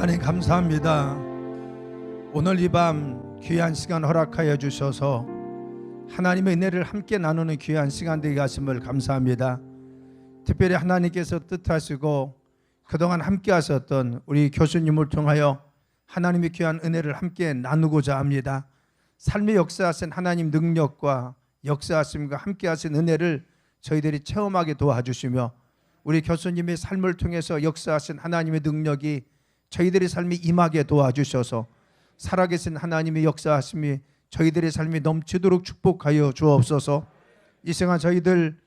하나님 감사합니다. 오늘 이 밤 귀한 시간 허락하여 주셔서 하나님의 은혜를 함께 나누는 귀한 시간 되게 하심을 감사합니다. 특별히 하나님께서 뜻하시고 그동안 함께 하셨던 우리 교수님을 통하여 하나님의 귀한 은혜를 함께 나누고자 합니다. 삶의 역사하신 하나님 능력과 역사하심과 함께 하신 은혜를 저희들이 체험하게 도와주시며 우리 교수님의 삶을 통해서 역사하신 하나님의 능력이 저희들의 삶에 임하게 도와주셔서 살아계신 하나님의 역사하심이 저희들의 삶이 넘치도록 축복하여 주옵소서. 이 시간 저희들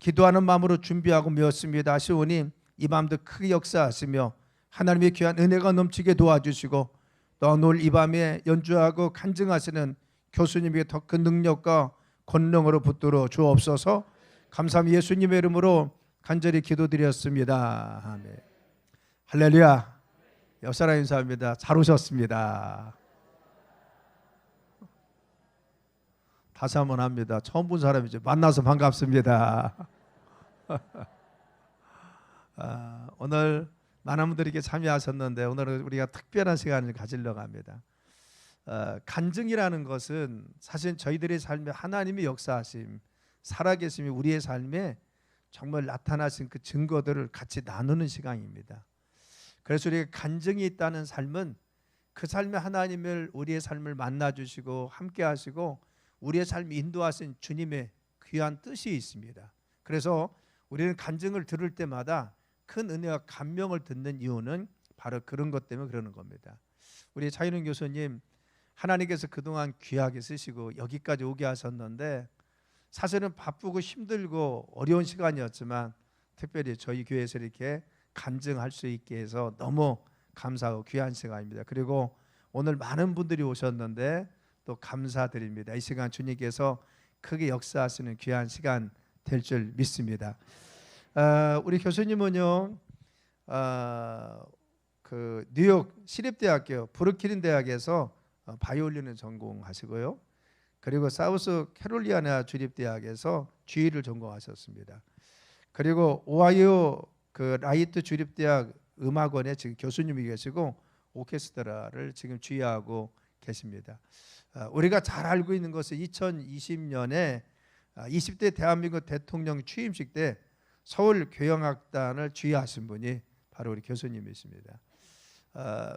기도하는 마음으로 준비하고 메웠습니다. 시오님 이 밤도 크게 역사하시며 하나님의 귀한 은혜가 넘치게 도와주시고 또 오늘 이 밤에 연주하고 간증하시는 교수님에게 더 큰 능력과 권능으로 붙들어 주옵소서. 감사합니다. 예수님의 이름으로 간절히 기도드렸습니다. 아멘. 할렐루야. 옆사람 인사합니다. 잘 오셨습니다. 다시 한번 합니다. 처음 본 사람이죠. 만나서 반갑습니다. 오늘 많은 분들이 참여하셨는데 오늘은 우리가 특별한 시간을 가지려고 합니다. 간증이라는 것은 사실 저희들의 삶에 하나님의 역사하심, 살아계심이 우리의 삶에 정말 나타나신 그 증거들을 같이 나누는 시간입니다. 그래서 우리가 간증이 있다는 삶은 그 삶에 하나님을 우리의 삶을 만나주시고 함께 하시고 우리의 삶을 인도하신 주님의 귀한 뜻이 있습니다. 그래서 우리는 간증을 들을 때마다 큰 은혜와 감명을 듣는 이유는 바로 그런 것 때문에 그러는 겁니다. 우리 차인훈 교수님 하나님께서 그동안 귀하게 쓰시고 여기까지 오게 하셨는데 사실은 바쁘고 힘들고 어려운 시간이었지만 특별히 저희 교회에서 이렇게 간증할 수 있게 해서 너무 감사하고 귀한 시간입니다. 그리고 오늘 많은 분들이 오셨는데 또 감사드립니다. 이 시간 주님께서 크게 역사하시는 귀한 시간 될 줄 믿습니다. 우리 교수님은요 그 뉴욕 시립대학교 브루클린 대학에서 바이올린을 전공하시고요. 그리고 사우스 캐롤리아나 주립대학에서 주의를 전공하셨습니다. 그리고 오하이오 그 라이트 주립대학 음악원에 지금 교수님이 계시고 오케스트라를 지금 주의하고 계십니다. 우리가 잘 알고 있는 것은 2020년에 20대 대한민국 대통령 취임식 때 서울 교향악단을 주의하신 분이 바로 우리 교수님이십니다.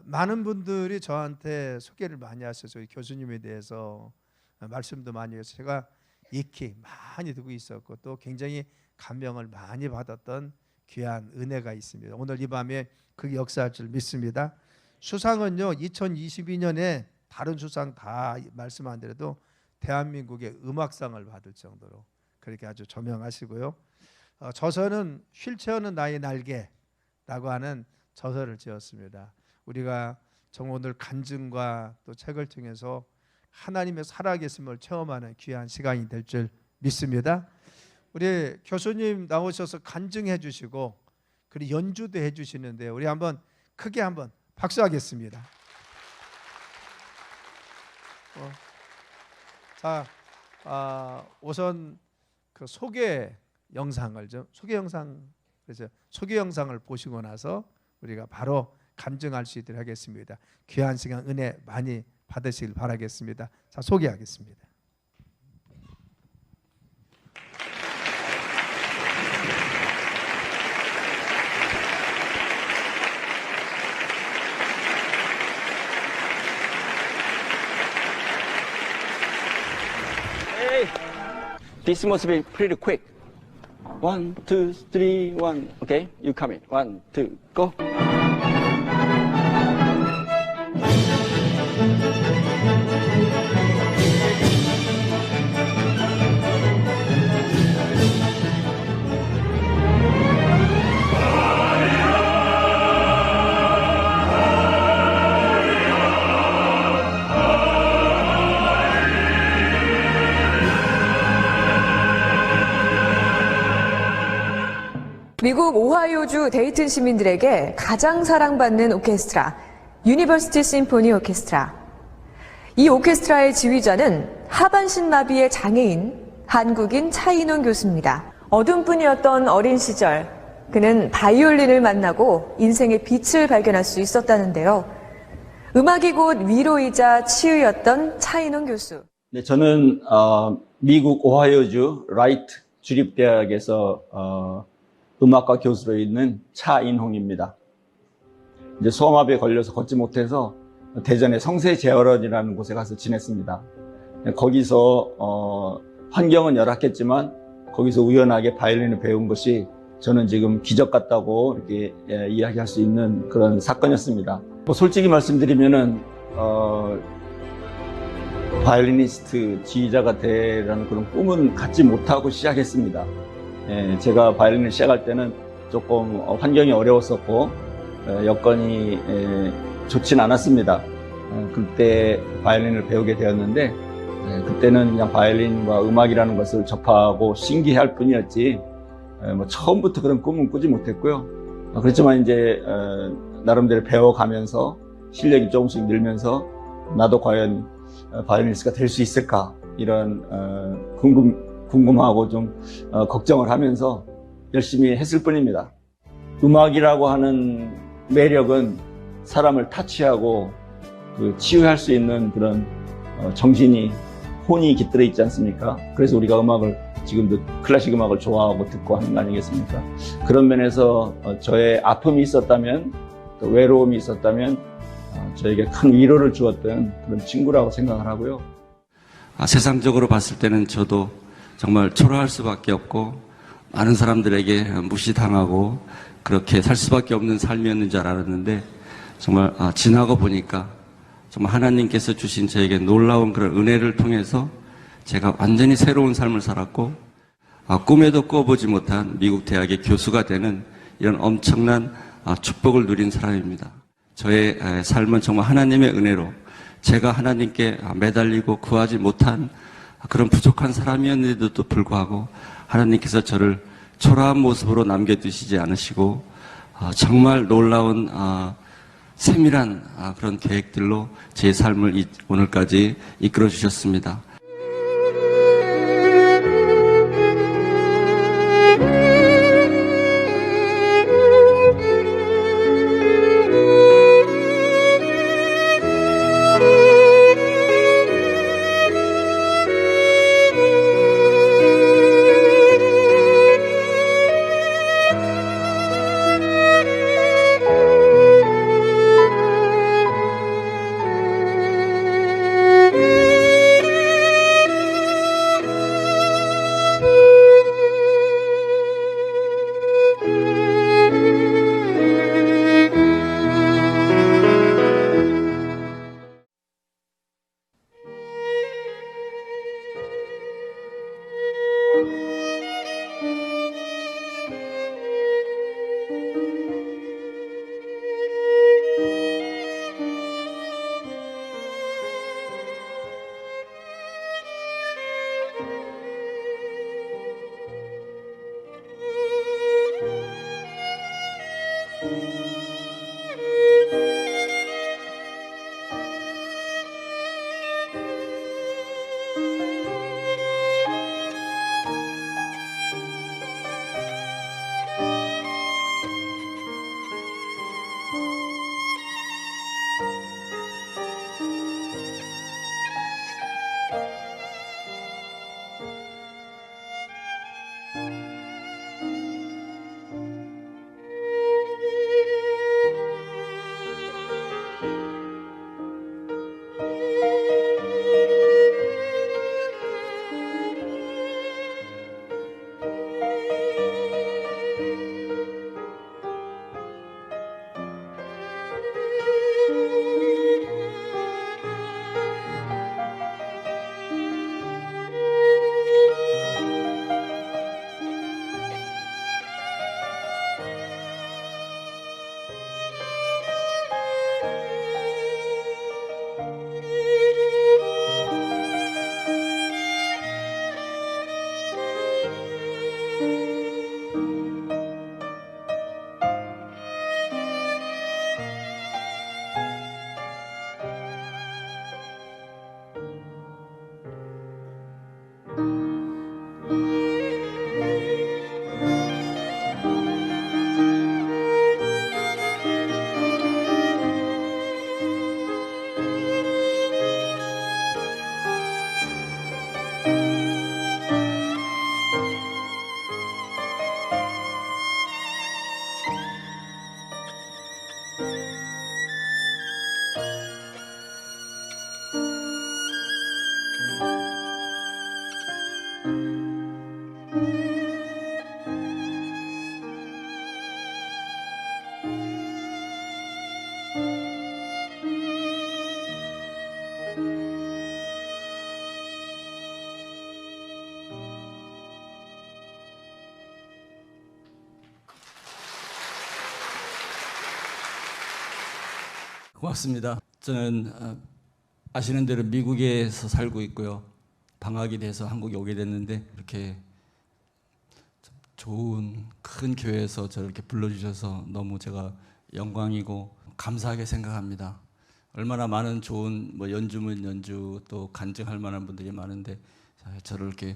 많은 분들이 저한테 소개를 많이 하셔서 교수님에 대해서 말씀도 많이 해서 제가 익히 많이 듣고 있었고 또 굉장히 감명을 많이 받았던 귀한 은혜가 있습니다. 오늘 이 밤에 그게 역사할 줄 믿습니다. 수상은요 2022년에 다른 수상 다 말씀 안 드려도 대한민국의 음악상을 받을 정도로 그렇게 아주 저명하시고요. 저서는 휠체어는 나의 날개라고 하는 저서를 지었습니다. 우리가 정말 오늘 간증과 또 책을 통해서 하나님의 살아계심을 체험하는 귀한 시간이 될 줄 믿습니다. 우리 교수님 나오셔서 간증해 주시고 그리고 연주도 해 주시는데 우리 한번 크게 한번 박수하겠습니다. 자, 우선 그 소개 영상을 소개 영상을 보시고 나서 우리가 바로 간증할 수 있도록 하겠습니다. 귀한 시간 은혜 많이 받으시길 바라겠습니다. 자, 소개하겠습니다. This must be pretty quick. 1, 2, 3, 1. Okay, you come in. 1, 2, go. 미국 오하이오주 데이튼 시민들에게 가장 사랑받는 오케스트라, 유니버시티 심포니 오케스트라. 이 오케스트라의 지휘자는 하반신 마비의 장애인, 한국인 차인훈 교수입니다. 어둠뿐이었던 어린 시절, 그는 바이올린을 만나고 인생의 빛을 발견할 수 있었다는데요. 음악이 곧 위로이자 치유였던 차인원 교수. 네, 저는 미국 오하이오주 라이트 주립대학에서 음악과 교수로 있는 차인홍입니다. 이제 소아마비에 걸려서 걷지 못해서 대전의 성세제어런이라는 곳에 가서 지냈습니다. 거기서 환경은 열악했지만 거기서 우연하게 바이올린을 배운 것이 저는 지금 기적 같다고 이렇게 이야기할 수 있는 그런 사건이었습니다. 뭐 솔직히 말씀드리면은 바이올리니스트, 지휘자가 되라는 그런 꿈은 갖지 못하고 시작했습니다. 제가 바이올린을 시작할 때는 조금 환경이 어려웠었고 여건이 좋진 않았습니다. 그때 바이올린을 배우게 되었는데 그때는 그냥 바이올린과 음악이라는 것을 접하고 신기해할 뿐이었지 뭐 처음부터 그런 꿈은 꾸지 못했고요. 그렇지만 이제 나름대로 배워가면서 실력이 조금씩 늘면서 나도 과연 바이올리니스트가 될 수 있을까 이런 궁금하고 좀 걱정을 하면서 열심히 했을 뿐입니다. 음악이라고 하는 매력은 사람을 타치하고 치유할 수 있는 그런 정신이 혼이 깃들어 있지 않습니까? 그래서 우리가 음악을 지금도 클래식 음악을 좋아하고 듣고 하는 거 아니겠습니까? 그런 면에서 저의 아픔이 있었다면 또 외로움이 있었다면 저에게 큰 위로를 주었던 그런 친구라고 생각을 하고요. 세상적으로 봤을 때는 저도 정말 초라할 수밖에 없고 많은 사람들에게 무시당하고 그렇게 살 수밖에 없는 삶이었는 줄 알았는데 정말 지나고 보니까 정말 하나님께서 주신 저에게 놀라운 그런 은혜를 통해서 제가 완전히 새로운 삶을 살았고 꿈에도 꿔보지 못한 미국 대학의 교수가 되는 이런 엄청난 축복을 누린 사람입니다. 저의 삶은 정말 하나님의 은혜로 제가 하나님께 매달리고 구하지 못한 그런 부족한 사람이었는데도 불구하고 하나님께서 저를 초라한 모습으로 남겨두시지 않으시고 정말 놀라운 세밀한 그런 계획들로 제 삶을 오늘까지 이끌어 주셨습니다. 고맙습니다. 저는 아시는 대로 미국에서 살고 있고요. 방학이 돼서 한국에 오게 됐는데 이렇게 좋은 큰 교회에서 저를 이렇게 불러주셔서 너무 제가 영광이고 감사하게 생각합니다. 얼마나 많은 좋은 뭐 연주문 연주 또 간증할 만한 분들이 많은데 저를 이렇게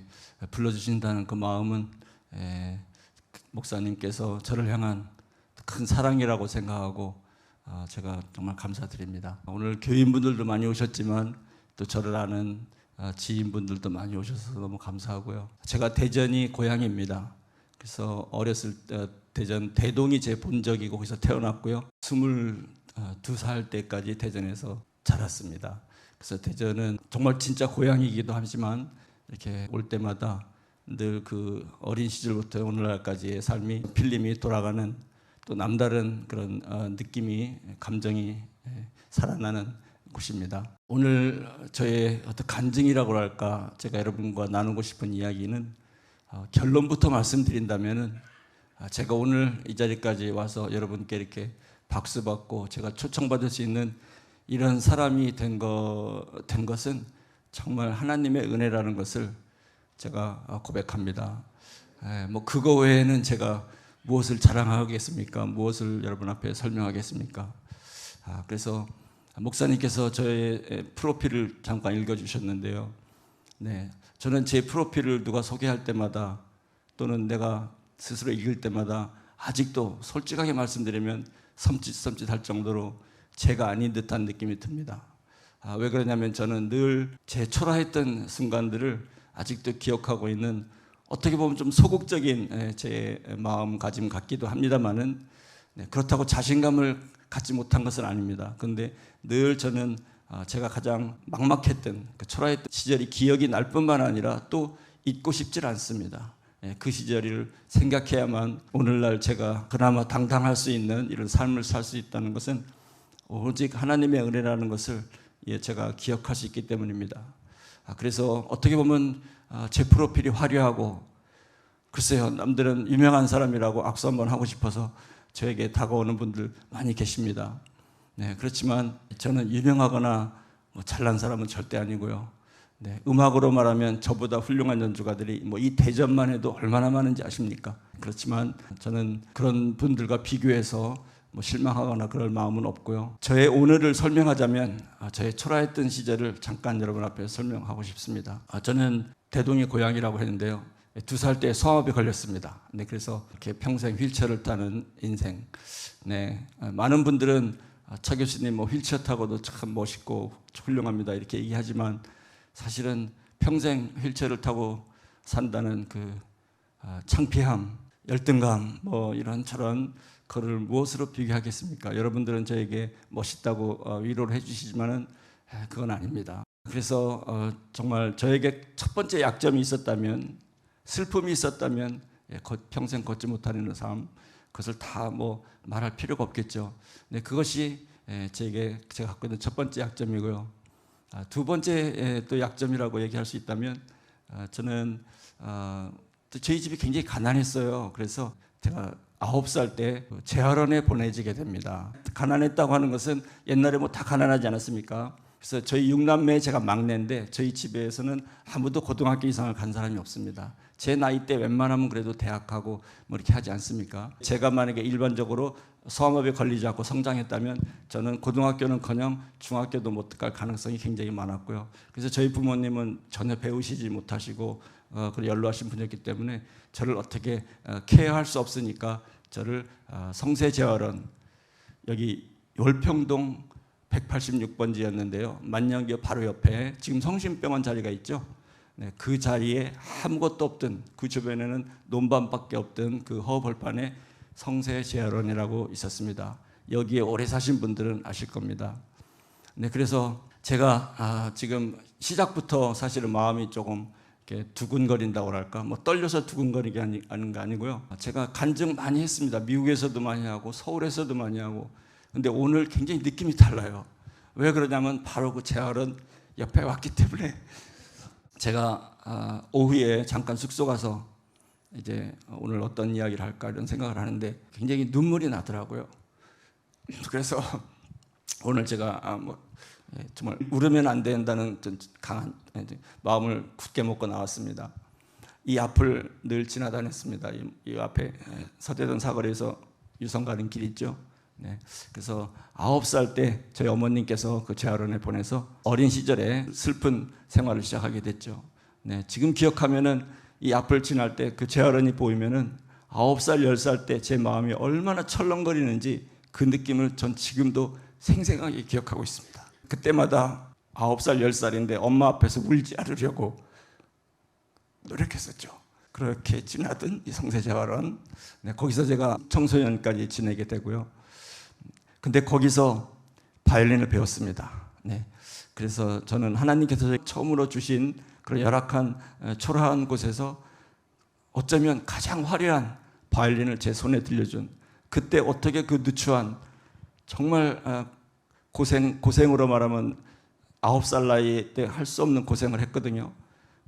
불러주신다는 그 마음은 목사님께서 저를 향한 큰 사랑이라고 생각하고 제가 정말 감사드립니다. 오늘 교인분들도 많이 오셨지만 또 저를 아는 지인분들도 많이 오셔서 너무 감사하고요. 제가 대전이 고향입니다. 그래서 어렸을 때 대전 대동이 제 본적이고 거기서 태어났고요. 22살 때까지 대전에서 자랐습니다. 그래서 대전은 정말 진짜 고향이기도 하지만 이렇게 올 때마다 늘 그 어린 시절부터 오늘날까지의 삶이 필름이 돌아가는 또 남다른 그런 느낌이 감정이 살아나는 곳입니다. 오늘 저의 어떤 간증이라고 할까 제가 여러분과 나누고 싶은 이야기는 결론부터 말씀드린다면은 제가 오늘 이 자리까지 와서 여러분께 이렇게 박수 받고 제가 초청받을 수 있는 이런 사람이 된 것은 정말 하나님의 은혜라는 것을 제가 고백합니다. 뭐 그거 외에는 제가 무엇을 자랑하겠습니까? 무엇을 여러분 앞에 설명하겠습니까? 그래서 목사님께서 저의 프로필을 잠깐 읽어주셨는데요. 네, 저는 제 프로필을 누가 소개할 때마다 또는 내가 스스로 읽을 때마다 아직도 솔직하게 말씀드리면 섬찟할 정도로 제가 아닌 듯한 느낌이 듭니다. 왜 그러냐면 저는 늘 제 초라했던 순간들을 아직도 기억하고 있는 어떻게 보면 좀 소극적인 제 마음가짐 같기도 합니다만은 그렇다고 자신감을 갖지 못한 것은 아닙니다. 그런데 늘 저는 제가 가장 막막했던 그 초라했던 시절이 기억이 날 뿐만 아니라 또 잊고 싶질 않습니다. 그 시절을 생각해야만 오늘날 제가 그나마 당당할 수 있는 이런 삶을 살 수 있다는 것은 오직 하나님의 은혜라는 것을 제가 기억할 수 있기 때문입니다. 그래서 어떻게 보면 제 프로필이 화려하고 글쎄요, 남들은 유명한 사람이라고 악수 한번 하고 싶어서 저에게 다가오는 분들 많이 계십니다. 네, 그렇지만 저는 유명하거나 잘난 사람은 절대 아니고요. 네, 음악으로 말하면 저보다 훌륭한 연주가들이 이 대전만 해도 얼마나 많은지 아십니까? 그렇지만 저는 그런 분들과 비교해서 실망하거나 그럴 마음은 없고요. 저의 오늘을 설명하자면 저의 초라했던 시절을 잠깐 여러분 앞에 설명하고 싶습니다. 저는 대동이 고향이라고 했는데요. 2살 때 성압에 걸렸습니다. 네, 그래서 이렇게 평생 휠체어를 타는 인생. 네, 많은 분들은 차 교수님 휠체어 타고도 참 멋있고 훌륭합니다 이렇게 얘기하지만 사실은 평생 휠체어를 타고 산다는 그 창피함, 열등감 이런저런 그를 무엇으로 비교하겠습니까? 여러분들은 저에게 멋있다고 위로를 해주시지만은 그건 아닙니다. 그래서 정말 저에게 첫 번째 약점이 있었다면, 슬픔이 있었다면 평생 걷지 못하는 삶, 그것을 다 말할 필요가 없겠죠. 네, 그것이 제가 갖고 있는 첫 번째 약점이고요. 두 번째 또 약점이라고 얘기할 수 있다면 저는 저희 집이 굉장히 가난했어요. 그래서 제가 9살 때 재활원에 보내지게 됩니다. 가난했다고 하는 것은 옛날에 다 가난하지 않았습니까? 그래서 저희 6남매에 제가 막내인데 저희 집에서는 아무도 고등학교 이상을 간 사람이 없습니다. 제 나이 때 웬만하면 그래도 대학하고 이렇게 하지 않습니까? 제가 만약에 일반적으로 성업에 걸리지 않고 성장했다면 저는 고등학교는커녕 중학교도 못 갈 가능성이 굉장히 많았고요. 그래서 저희 부모님은 전혀 배우시지 못하시고 연로하신 분이었기 때문에 저를 어떻게 케어할 수 없으니까 저를 성세재활원 여기 월평동 186번지였는데요. 만년기업 바로 옆에 지금 성심병원 자리가 있죠. 네, 그 자리에 아무것도 없던 그 주변에는 논밭밖에 없던 그 허벌판에 성세재활원이라고 있었습니다. 여기에 오래 사신 분들은 아실 겁니다. 네, 그래서 제가 지금 시작부터 사실은 마음이 조금 이렇게 두근거린다고 할까, 떨려서 두근거리게 하는 거 아니고요. 제가 간증 많이 했습니다. 미국에서도 많이 하고 서울에서도 많이 하고. 근데 오늘 굉장히 느낌이 달라요. 왜 그러냐면 바로 그 재활원 옆에 왔기 때문에 제가 오후에 잠깐 숙소 가서 이제 오늘 어떤 이야기를 할까 이런 생각을 하는데 굉장히 눈물이 나더라고요. 그래서 오늘 제가 정말 울으면 안 된다는 좀 강한 마음을 굳게 먹고 나왔습니다. 이 앞을 늘 지나다녔습니다. 이 앞에 서대동 사거리에서 유성 가는 길 있죠. 네. 그래서 9살 때 저희 어머님께서 그 재활원에 보내서 어린 시절에 슬픈 생활을 시작하게 됐죠. 네. 지금 기억하면은 이 앞을 지날 때 그 재활원이 보이면은 9살, 10살 때 제 마음이 얼마나 철렁거리는지 그 느낌을 전 지금도 생생하게 기억하고 있습니다. 그때마다 9살, 10살인데 엄마 앞에서 울지 않으려고 노력했었죠. 그렇게 지나던 이 성세재활원, 네, 거기서 제가 청소년까지 지내게 되고요. 근데 거기서 바이올린을 배웠습니다. 네, 그래서 저는 하나님께서 처음으로 주신 그런 열악한 초라한 곳에서 어쩌면 가장 화려한 바이올린을 제 손에 들려준, 그때 어떻게 그 누추한 정말 고생으로 말하면 9살 나이 때 할 수 없는 고생을 했거든요.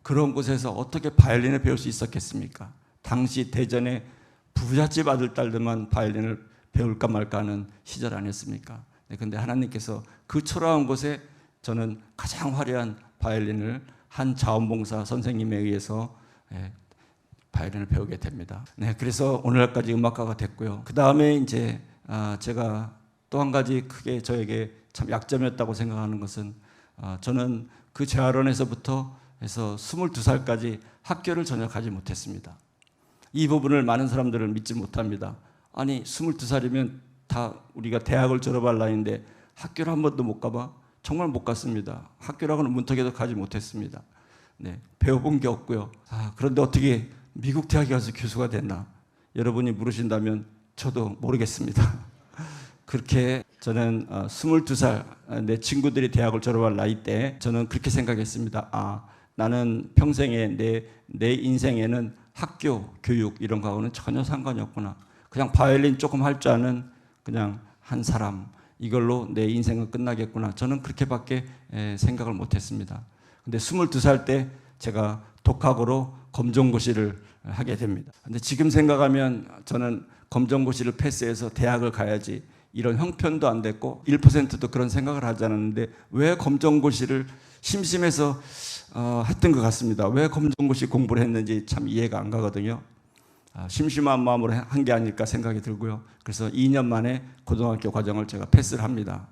그런 곳에서 어떻게 바이올린을 배울 수 있었겠습니까? 당시 대전에 부잣집 아들 딸들만 바이올린을 배울까 말까 하는 시절 아니었습니까? 네, 근데 하나님께서 그 초라한 곳에 저는 가장 화려한 바이올린을 한 자원봉사 선생님에 의해서 바이올린을 배우게 됩니다. 네, 그래서 오늘날까지 음악가가 됐고요. 그 다음에 이제 제가 또 한 가지 크게 저에게 참 약점이었다고 생각하는 것은 저는 그 재활원에서부터 해서 22살까지 학교를 전혀 가지 못했습니다. 이 부분을 많은 사람들은 믿지 못합니다. 아니 22살이면 다 우리가 대학을 졸업할 나이인데 학교를 한 번도 못 가봐? 정말 못 갔습니다. 학교라고는 문턱에도 가지 못했습니다. 네, 배워본 게 없고요. 그런데 어떻게 미국 대학에 가서 교수가 됐나? 여러분이 물으신다면 저도 모르겠습니다. 그렇게 저는 22살 내 친구들이 대학을 졸업할 나이 때 저는 그렇게 생각했습니다. 나는 평생에 내 인생에는 학교, 교육 이런 거하고는 전혀 상관이 없구나. 그냥 바이올린 조금 할 줄 아는 그냥 한 사람, 이걸로 내 인생은 끝나겠구나. 저는 그렇게밖에 생각을 못했습니다. 근데 22살 때 제가 독학으로 검정고시를 하게 됩니다. 근데 지금 생각하면 저는 검정고시를 패스해서 대학을 가야지, 이런 형편도 안 됐고 1%도 그런 생각을 하지 않았는데 왜 검정고시를 심심해서 했던 것 같습니다. 왜 검정고시 공부를 했는지 참 이해가 안 가거든요. 심심한 마음으로 한 게 아닐까 생각이 들고요. 그래서 2년 만에 고등학교 과정을 제가 패스를 합니다.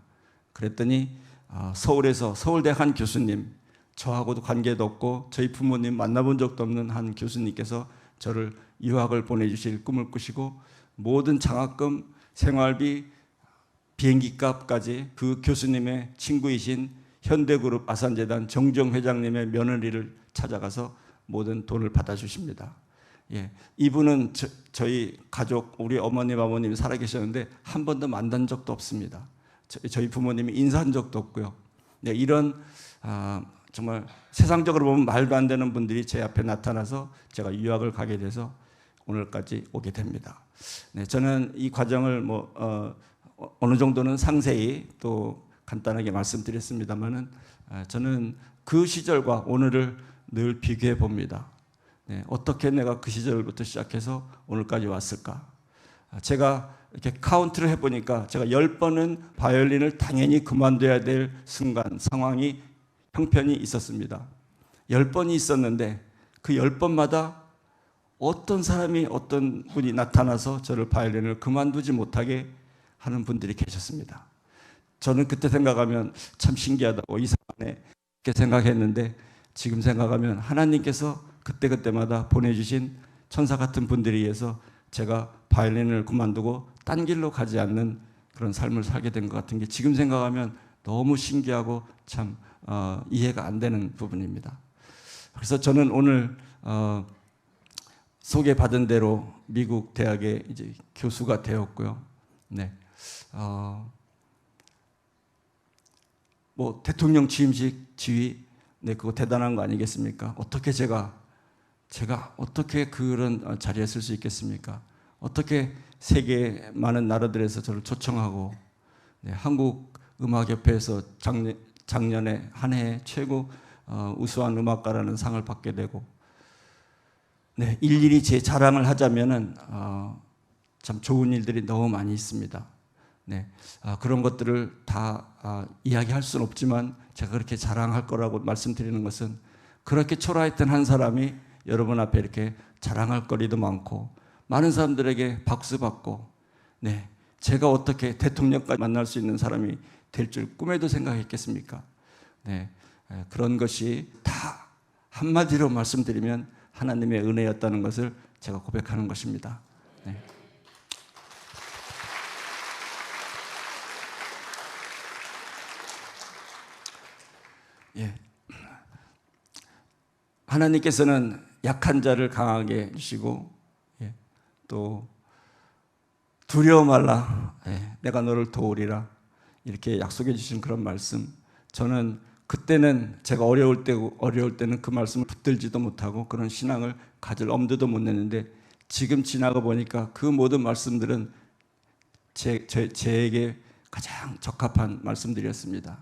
그랬더니 서울에서 서울대 한 교수님, 저하고도 관계도 없고 저희 부모님 만나본 적도 없는 한 교수님께서 저를 유학을 보내주실 꿈을 꾸시고 모든 장학금, 생활비, 비행기값까지 그 교수님의 친구이신 현대그룹 아산재단 정정 회장님의 며느리를 찾아가서 모든 돈을 받아주십니다. 예, 이분은 저희 가족, 우리 어머님, 아버님이 살아계셨는데 한 번도 만난 적도 없습니다. 저희 부모님이 인사한 적도 없고요. 네, 이런 정말 세상적으로 보면 말도 안 되는 분들이 제 앞에 나타나서 제가 유학을 가게 돼서 오늘까지 오게 됩니다. 네, 저는 이 과정을 어느 정도는 상세히 또 간단하게 말씀드렸습니다만은 저는 그 시절과 오늘을 늘 비교해 봅니다. 네, 어떻게 내가 그 시절부터 시작해서 오늘까지 왔을까? 제가 이렇게 카운트를 해보니까 제가 10번은 바이올린을 당연히 그만둬야 될 순간, 상황이 형편이 있었습니다. 10번이 있었는데 그 10번마다 어떤 사람이, 어떤 분이 나타나서 저를 바이올린을 그만두지 못하게 하는 분들이 계셨습니다. 저는 그때 생각하면 참 신기하다고, 이상하네 이렇게 생각했는데 지금 생각하면 하나님께서 그때그때마다 보내주신 천사 같은 분들에 의해서 제가 바이올린을 그만두고 딴 길로 가지 않는 그런 삶을 살게 된 것 같은 게 지금 생각하면 너무 신기하고 참 이해가 안 되는 부분입니다. 그래서 저는 오늘 소개받은 대로 미국 대학에 이제 교수가 되었고요. 네. 대통령 취임식 지휘, 네, 그거 대단한 거 아니겠습니까? 어떻게 제가 어떻게 그런 자리에 쓸 수 있겠습니까? 어떻게 세계 많은 나라들에서 저를 초청하고, 네, 한국음악협회에서 작년에 한 해 최고 우수한 음악가라는 상을 받게 되고, 네, 일일이 제 자랑을 하자면은 참 좋은 일들이 너무 많이 있습니다. 네, 그런 것들을 다 이야기할 수는 없지만 제가 그렇게 자랑할 거라고 말씀드리는 것은 그렇게 초라했던 한 사람이 여러분 앞에 이렇게 자랑할 거리도 많고 많은 사람들에게 박수 받고, 네, 제가 어떻게 대통령까지 만날 수 있는 사람이 될 줄 꿈에도 생각했겠습니까? 네, 그런 것이 다 한마디로 말씀드리면 하나님의 은혜였다는 것을 제가 고백하는 것입니다. 네. 예. 하나님께서는 약한 자를 강하게 해주시고, 예, 또 두려워 말라, 예, 내가 너를 도우리라, 이렇게 약속해 주신 그런 말씀, 저는 그때는 제가 어려울 때는 그 말씀을 붙들지도 못하고 그런 신앙을 가질 엄두도 못 냈는데 지금 지나가 보니까 그 모든 말씀들은 제에게 가장 적합한 말씀들이었습니다.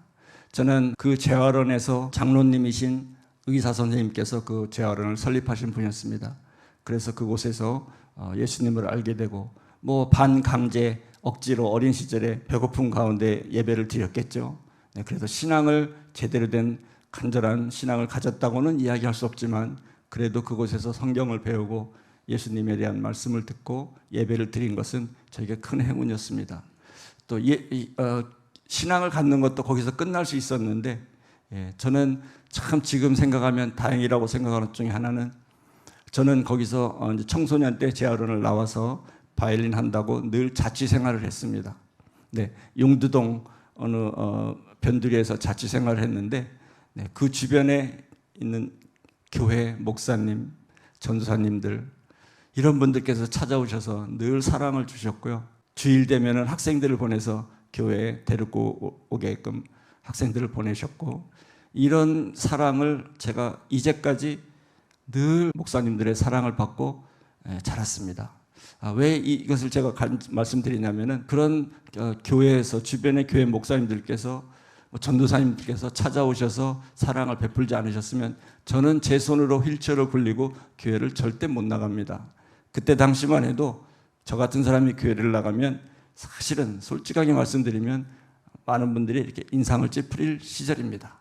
저는 그 재활원에서 장로님이신 의사 선생님께서 그 재활원을 설립하신 분이었습니다. 그래서 그곳에서 예수님을 알게 되고 뭐 반강제 억지로 어린 시절에 배고픈 가운데 예배를 드렸겠죠. 네, 그래서 신앙을 제대로 된 간절한 신앙을 가졌다고는 이야기할 수 없지만 그래도 그곳에서 성경을 배우고 예수님에 대한 말씀을 듣고 예배를 드린 것은 저에게 큰 행운이었습니다. 또 신앙을 갖는 것도 거기서 끝날 수 있었는데, 예, 저는 참 지금 생각하면 다행이라고 생각하는 것 중에 하나는 저는 거기서 이제 청소년 때 재활원을 나와서 바이올린 한다고 늘 자취 생활을 했습니다. 네, 용두동 어느 변두리에서 자취 생활을 했는데, 네, 그 주변에 있는 교회 목사님, 전도사님들 이런 분들께서 찾아오셔서 늘 사랑을 주셨고요. 주일 되면은 학생들을 보내서 교회에 데리고 오게끔 학생들을 보내셨고, 이런 사랑을 제가 이제까지 늘 목사님들의 사랑을 받고 자랐습니다. 왜 이것을 제가 말씀드리냐면은 그런 교회에서 주변의 교회 목사님들께서 전도사님들께서 찾아오셔서 사랑을 베풀지 않으셨으면 저는 제 손으로 휠체어를 굴리고 교회를 절대 못 나갑니다. 그때 당시만 해도 저 같은 사람이 교회를 나가면 사실은 솔직하게 말씀드리면 많은 분들이 이렇게 인상을 찌푸릴 시절입니다.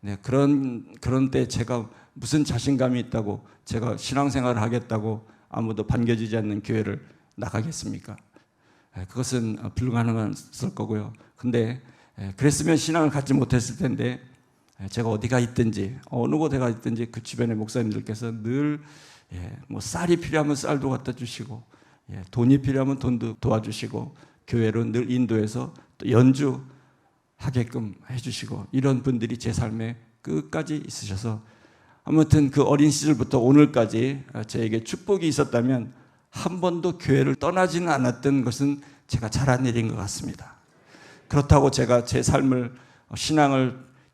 네, 그런 때 제가 무슨 자신감이 있다고 제가 신앙생활을 하겠다고 아무도 반겨주지 않는 교회를 나가겠습니까? 그것은 불가능했을 거고요. 근데 그랬으면 신앙을 갖지 못했을 텐데 제가 어디가 있든지 어느 곳에 가 있든지 그 주변의 목사님들께서 늘 뭐 쌀이 필요하면 쌀도 갖다 주시고 돈이 필요하면 돈도 도와주시고 교회로 늘 인도해서 또 연주하게끔 해주시고 이런 분들이 제 삶에 끝까지 있으셔서 아무튼 그 어린 시절부터 오늘까지 저에게 축복이 있었다면 한 번도 교회를 떠나지는 않았던 것은 제가 잘한 일인 것 같습니다. 그렇다고 제가 제 삶을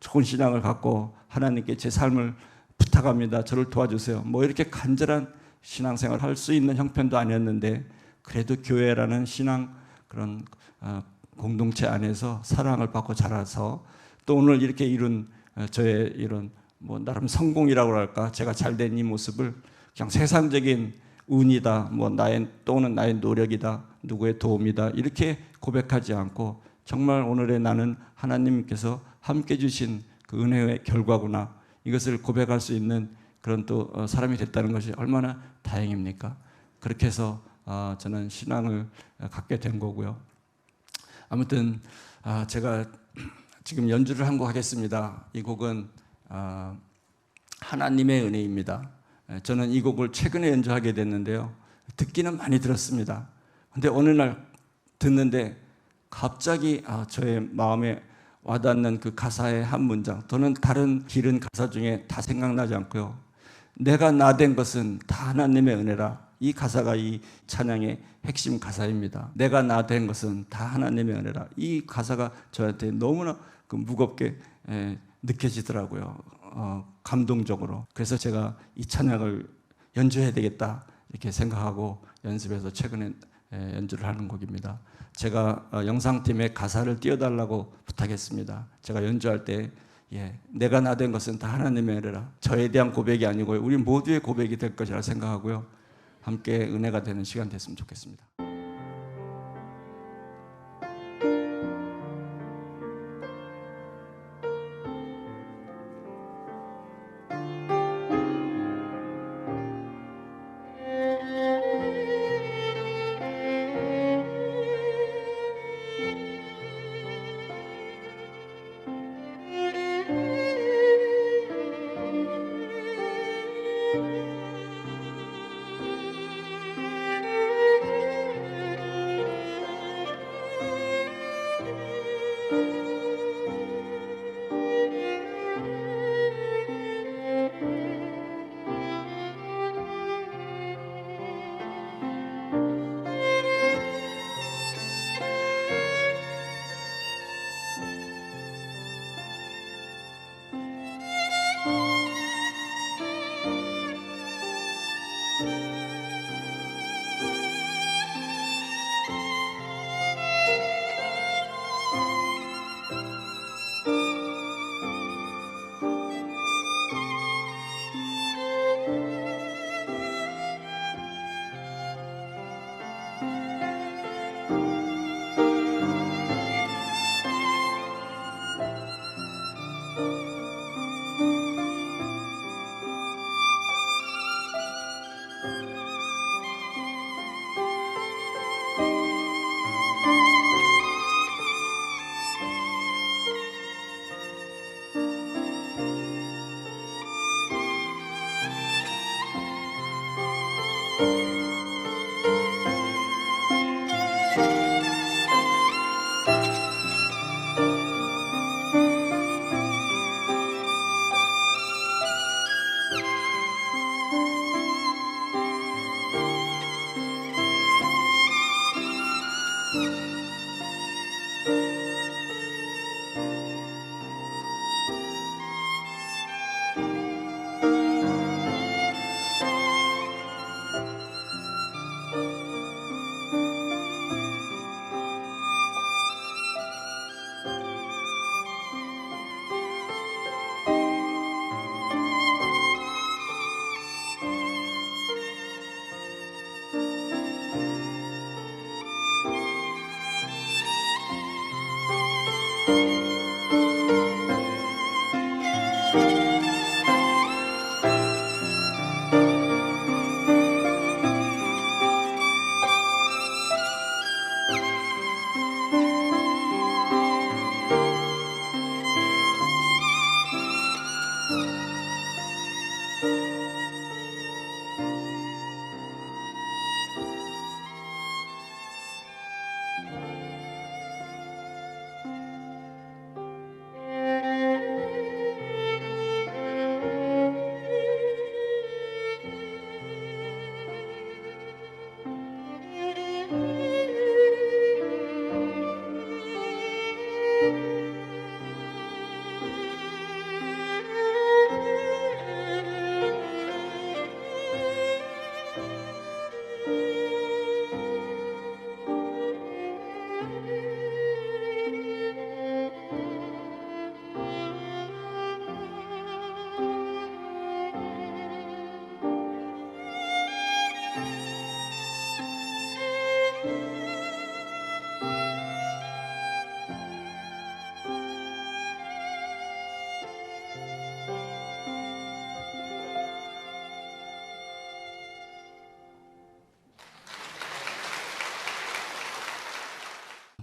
좋은 신앙을 갖고 하나님께 제 삶을 부탁합니다. 저를 도와주세요. 뭐 이렇게 간절한 신앙생활을 할 수 있는 형편도 아니었는데 그래도 교회라는 신앙 그런 공동체 안에서 사랑을 받고 자라서 또 오늘 이렇게 이룬 저의 이런 뭐 나름 성공이라고 할까 제가 잘된 이 모습을 그냥 세상적인 운이다 뭐 또는 나의 노력이다 누구의 도움이다 이렇게 고백하지 않고 정말 오늘의 나는 하나님께서 함께 주신 그 은혜의 결과구나 이것을 고백할 수 있는 그런 또 사람이 됐다는 것이 얼마나 다행입니까? 그렇게 해서 저는 신앙을 갖게 된 거고요. 아무튼 제가 지금 연주를 한 곡 하겠습니다. 이 곡은 하나님의 은혜입니다. 저는 이 곡을 최근에 연주하게 됐는데요. 듣기는 많이 들었습니다. 근데 어느 날 듣는데 갑자기 저의 마음에 와닿는 그 가사의 한 문장 또는 다른 길은 가사 중에 다 생각나지 않고요. 내가 나 된 것은 다 하나님의 은혜라. 이 가사가 이 찬양의 핵심 가사입니다. 내가 나 된 것은 다 하나님의 은혜라. 이 가사가 저한테 너무나 무겁게 느껴지더라고요. 감동적으로. 그래서 제가 이 찬양을 연주해야 되겠다 이렇게 생각하고 연습해서 최근에 연주를 하는 곡입니다. 제가 영상팀에 가사를 띄워달라고 부탁했습니다. 제가 연주할 때 내가 나 된 것은 다 하나님의 은혜라. 저에 대한 고백이 아니고요. 우리 모두의 고백이 될 것이라 생각하고요. 함께 은혜가 되는 시간 됐으면 좋겠습니다.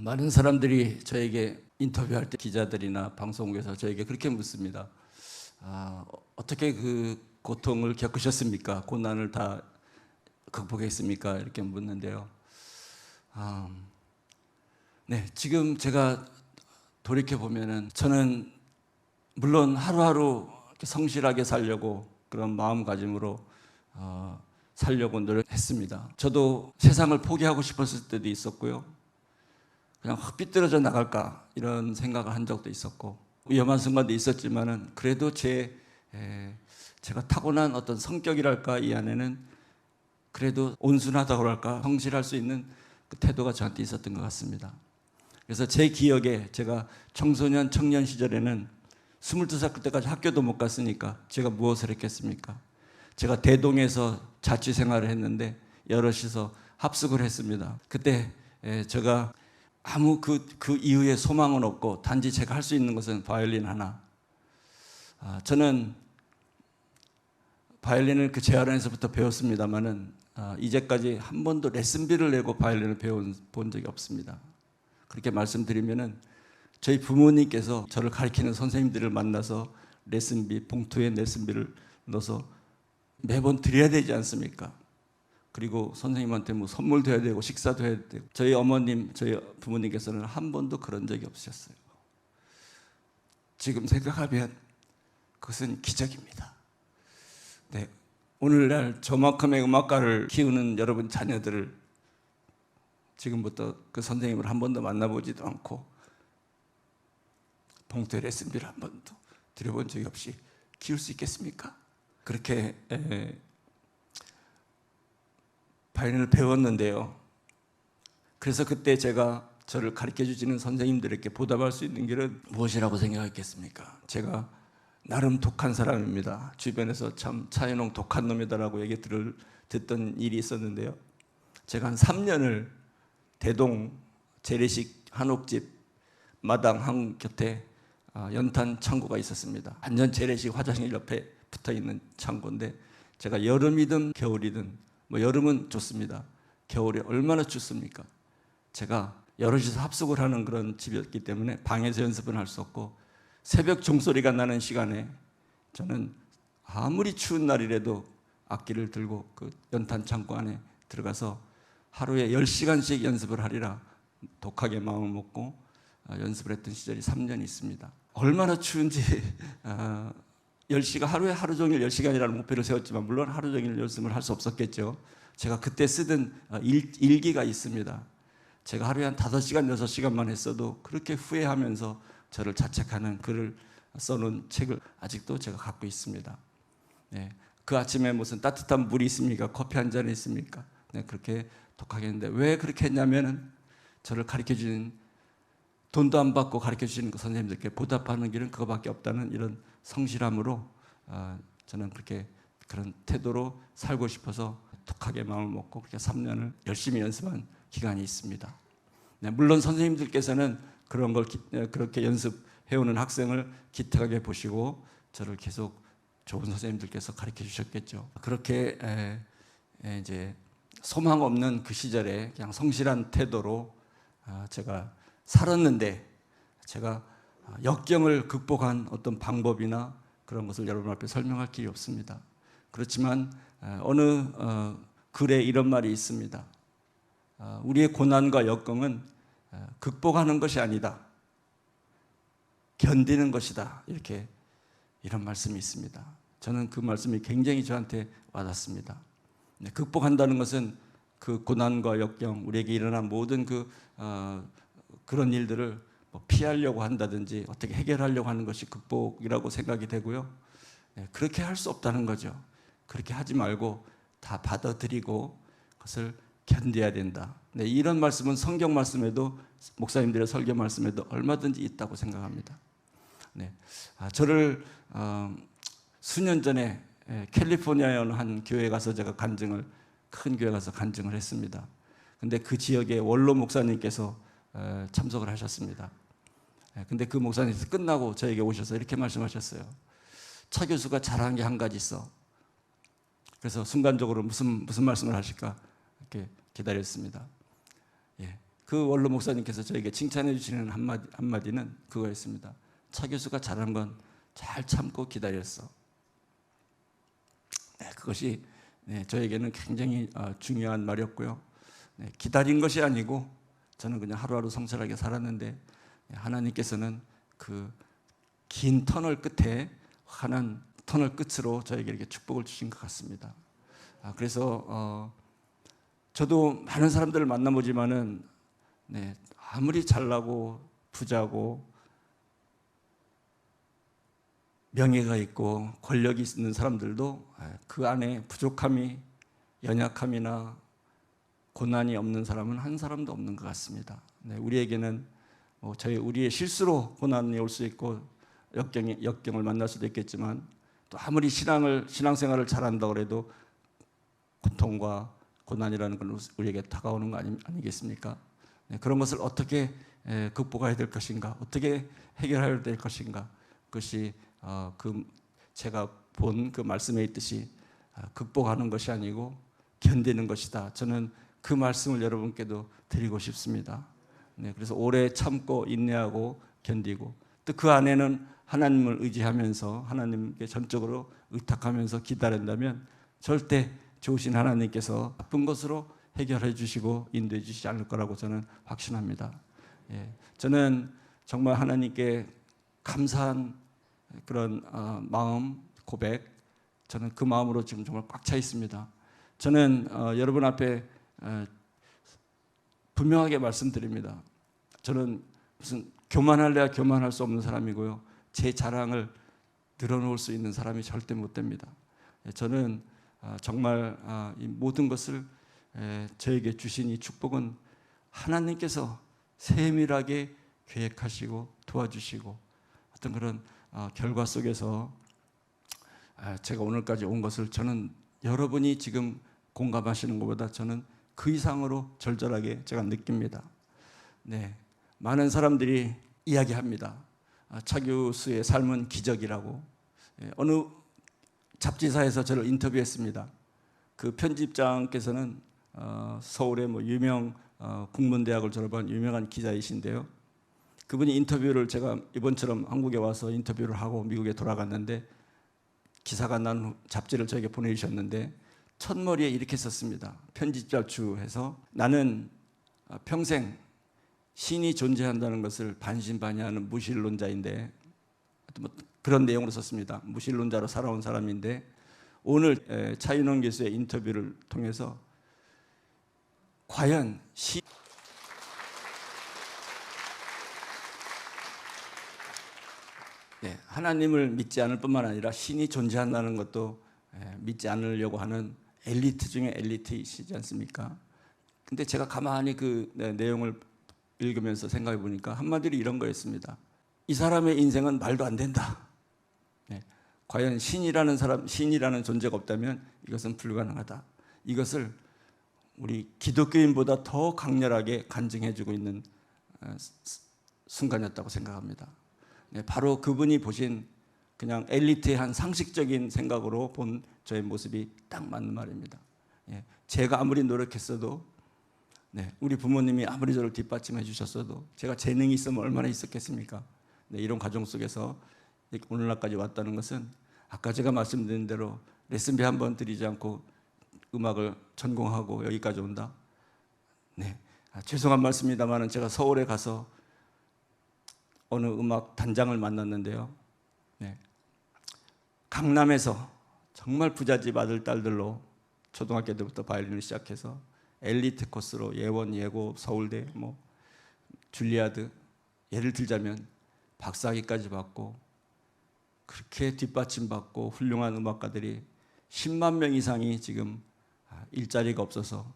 많은 사람들이 저에게 인터뷰할 때 기자들이나 방송국에서 저에게 그렇게 묻습니다. 어떻게 그 고통을 겪으셨습니까? 고난을 다 극복했습니까? 이렇게 묻는데요. 네, 지금 제가 돌이켜 보면은 저는 물론 하루하루 이렇게 성실하게 살려고 그런 마음가짐으로 살려고 노력했습니다. 저도 세상을 포기하고 싶었을 때도 있었고요. 그냥 확 삐뚤어져 나갈까 이런 생각을 한 적도 있었고 위험한 순간도 있었지만은 그래도 제가 타고난 어떤 성격이랄까 이 안에는 그래도 온순하다고 할까 성실할 수 있는 그 태도가 저한테 있었던 것 같습니다. 그래서 제 기억에 제가 청소년 청년 시절에는 22살 그때까지 학교도 못 갔으니까 제가 무엇을 했겠습니까? 제가 대동에서 자취 생활을 했는데 여럿이서 합숙을 했습니다. 그때 제가 아무 그 이후에 소망은 없고 단지 제가 할 수 있는 것은 바이올린 하나. 저는 바이올린을 그 재활원에서부터 배웠습니다만은 이제까지 한 번도 레슨비를 내고 바이올린을 배워본 적이 없습니다. 그렇게 말씀드리면은 저희 부모님께서 저를 가르치는 선생님들을 만나서 레슨비, 봉투에 레슨비를 넣어서 매번 드려야 되지 않습니까? 그리고 선생님한테 뭐 선물도 해야 되고 식사도 해야 되고 저희 어머님, 저희 부모님께서는 한 번도 그런 적이 없으셨어요. 지금 생각하면 그것은 기적입니다. 네, 오늘날 저만큼의 음악가를 키우는 여러분 자녀들을 지금부터 그 선생님을 한 번도 만나보지도 않고 봉투에 레슨비를 한 번도 드려본 적이 없이 키울 수 있겠습니까? 그렇게 바이올린을 배웠는데요. 그래서 그때 제가 저를 가르쳐주시는 선생님들에게 보답할 수 있는 길은 무엇이라고 생각했겠습니까? 제가 나름 독한 사람입니다. 주변에서 참 차인홍 독한 놈이다라고 얘기 듣던 일이 있었는데요. 제가 한 3년을 대동 재래식 한옥집 마당 한 곁에 연탄 창고가 있었습니다. 완전 재래식 화장실 옆에 붙어 있는 창고인데 제가 여름이든 겨울이든 뭐 여름은 좋습니다. 겨울에 얼마나 춥습니까? 제가 여럿이서 합숙을 하는 그런 집이었기 때문에 방에서 연습은 할 수 없고 새벽 종소리가 나는 시간에 저는 아무리 추운 날이라도 악기를 들고 그 연탄 창고 안에 들어가서 하루에 10시간씩 연습을 하리라 독하게 마음을 먹고 연습을 했던 시절이 3년 있습니다. 얼마나 추운지 10시간 하루에 하루 종일 10시간이라는 목표를 세웠지만 물론 하루 종일 연습을 할 수 없었겠죠. 제가 그때 쓰던 일기가 있습니다. 제가 하루에 한 5시간, 6시간만 했어도 그렇게 후회하면서 저를 자책하는 글을 써놓은 책을 아직도 제가 갖고 있습니다. 네, 그 아침에 무슨 따뜻한 물이 있습니까? 커피 한 잔이 있습니까? 네, 그렇게 독하게 했는데 왜 그렇게 했냐면은 저를 가르쳐주는 돈도 안 받고 가르쳐주시는 그 선생님들께 보답하는 길은 그거밖에 없다는 이런 성실함으로 저는 그런 태도로 살고 싶어서 독하게 마음을 먹고 그렇게 3년을 열심히 연습한 기간이 있습니다. 네, 물론 선생님들께서는 그런 걸 그렇게 연습해오는 학생을 기특하게 보시고 저를 계속 좋은 선생님들께서 가르쳐 주셨겠죠. 그렇게 이제 소망 없는 그 시절에 그냥 성실한 태도로 제가 살았는데 제가 역경을 극복한 어떤 방법이나 그런 것을 여러분 앞에 설명할 길이 없습니다. 그렇지만 어느 글에 이런 말이 있습니다. 우리의 고난과 역경은 극복하는 것이 아니다. 견디는 것이다. 이런 말씀이 있습니다. 저는 그 말씀이 굉장히 저한테 와닿습니다. 극복한다는 것은 그 고난과 역경, 우리에게 일어난 모든 그런 일들을 피하려고 한다든지 어떻게 해결하려고 하는 것이 극복이라고 생각이 되고요. 그렇게 할 수 없다는 거죠. 그렇게 하지 말고 다 받아들이고 그것을 견뎌야 된다. 이런 말씀은 성경 말씀에도 목사님들의 설교 말씀에도 얼마든지 있다고 생각합니다. 저를 수년 전에 캘리포니아에 어느 한 교회에 가서 제가 큰 교회 가서 간증을 했습니다. 근데 그 지역에 원로 목사님께서 참석을 하셨습니다. 근데 그 목사님께서 끝나고 저에게 오셔서 이렇게 말씀하셨어요. 차 교수가 잘한 게 한 가지 있어. 그래서 순간적으로 무슨 말씀을 하실까 이렇게 기다렸습니다. 그 원로 목사님께서 저에게 칭찬해 주시는 한마디는 그거였습니다. 차 교수가 잘한 건 잘 참고 기다렸어. 그것이 저에게는 굉장히 중요한 말이었고요. 기다린 것이 아니고 저는 그냥 하루하루 성실하게 살았는데 하나님께서는 그 긴 터널 끝에 환한 터널 끝으로 저에게 이렇게 축복을 주신 것 같습니다. 그래서 저도 많은 사람들을 만나보지만은 아무리 잘나고 부자고 명예가 있고 권력이 있는 사람들도 그 안에 부족함이 연약함이나 고난이 없는 사람은 한 사람도 없는 것 같습니다. 우리에게는 우리의 실수로 고난이 올 수 있고 역경을 만날 수도 있겠지만 또 아무리 신앙생활을 잘한다고 해도 고통과 고난이라는 건 우리에게 다가오는 거 아니겠습니까? 그런 것을 어떻게 극복해야 될 것인가, 어떻게 해결해야 될 것인가, 그것이 제가 본 그 말씀에 있듯이 극복하는 것이 아니고 견디는 것이다. 저는 그 말씀을 여러분께도 드리고 싶습니다. 그래서 오래 참고 인내하고 견디고 또 그 안에는 하나님을 의지하면서 하나님께 전적으로 의탁하면서 기다린다면 절대 좋으신 하나님께서 나쁜 것으로 해결해 주시고 인도해 주시지 않을 거라고 저는 확신합니다. 저는 정말 하나님께 감사한 그런 마음 고백, 저는 그 마음으로 지금 정말 꽉 차 있습니다. 저는 여러분 앞에 분명하게 말씀드립니다. 저는 무슨 교만할래야 교만할 수 없는 사람이고요. 제 자랑을 늘어놓을 수 있는 사람이 절대 못 됩니다. 저는 정말 이 모든 것을 저에게 주신 이 축복은 하나님께서 세밀하게 계획하시고 도와주시고 어떤 그런 결과 속에서 제가 오늘까지 온 것을 저는 여러분이 지금 공감하시는 것보다 저는 그 이상으로 절절하게 제가 느낍니다. 많은 사람들이 이야기합니다. 차 교수의 삶은 기적이라고 어느 잡지사에서 저를 인터뷰했습니다. 그 편집장께서는 서울의 뭐 유명 국문대학을 졸업한 유명한 기자이신데요. 그분이 인터뷰를 제가 이번처럼 한국에 와서 인터뷰를 하고 미국에 돌아갔는데 기사가 난 후 잡지를 저에게 보내주셨는데 첫머리에 이렇게 썼습니다. 편집자 주해서 나는 평생 신이 존재한다는 것을 반신반의하는 무신론자인데 뭐 그런 내용으로 썼습니다. 무신론자로 살아온 사람인데 오늘 차인원 교수의 인터뷰를 통해서 과연 하나님을 믿지 않을 뿐만 아니라 신이 존재한다는 것도 믿지 않으려고 하는 엘리트 중에 엘리트이시지 않습니까? 근데 제가 가만히 그 내용을 읽으면서 생각해 보니까 한마디로 이런 거였습니다. 이 사람의 인생은 말도 안 된다. 과연 신이라는 존재가 없다면 이것은 불가능하다. 이것을 우리 기독교인보다 더 강렬하게 간증해주고 있는 순간이었다고 생각합니다. 바로 그분이 보신 그냥 엘리트의 한 상식적인 생각으로 본 저의 모습이 딱 맞는 말입니다. 제가 아무리 노력했어도 우리 부모님이 아무리 저를 뒷받침해 주셨어도 제가 재능이 있으면 얼마나 있었겠습니까? 이런 과정 속에서 오늘날까지 왔다는 것은 아까 제가 말씀드린 대로 레슨비 한 번 드리지 않고 음악을 전공하고 여기까지 온다. 죄송한 말씀입니다만 제가 서울에 가서 어느 음악 단장을 만났는데요. 강남에서 정말 부잣집 아들 딸들로 초등학교 때부터 바이올린을 시작해서 엘리트 코스로 예원, 예고, 서울대, 뭐 줄리아드 예를 들자면 박사학위까지 받고 그렇게 뒷받침받고 훌륭한 음악가들이 10만 명 이상이 지금 일자리가 없어서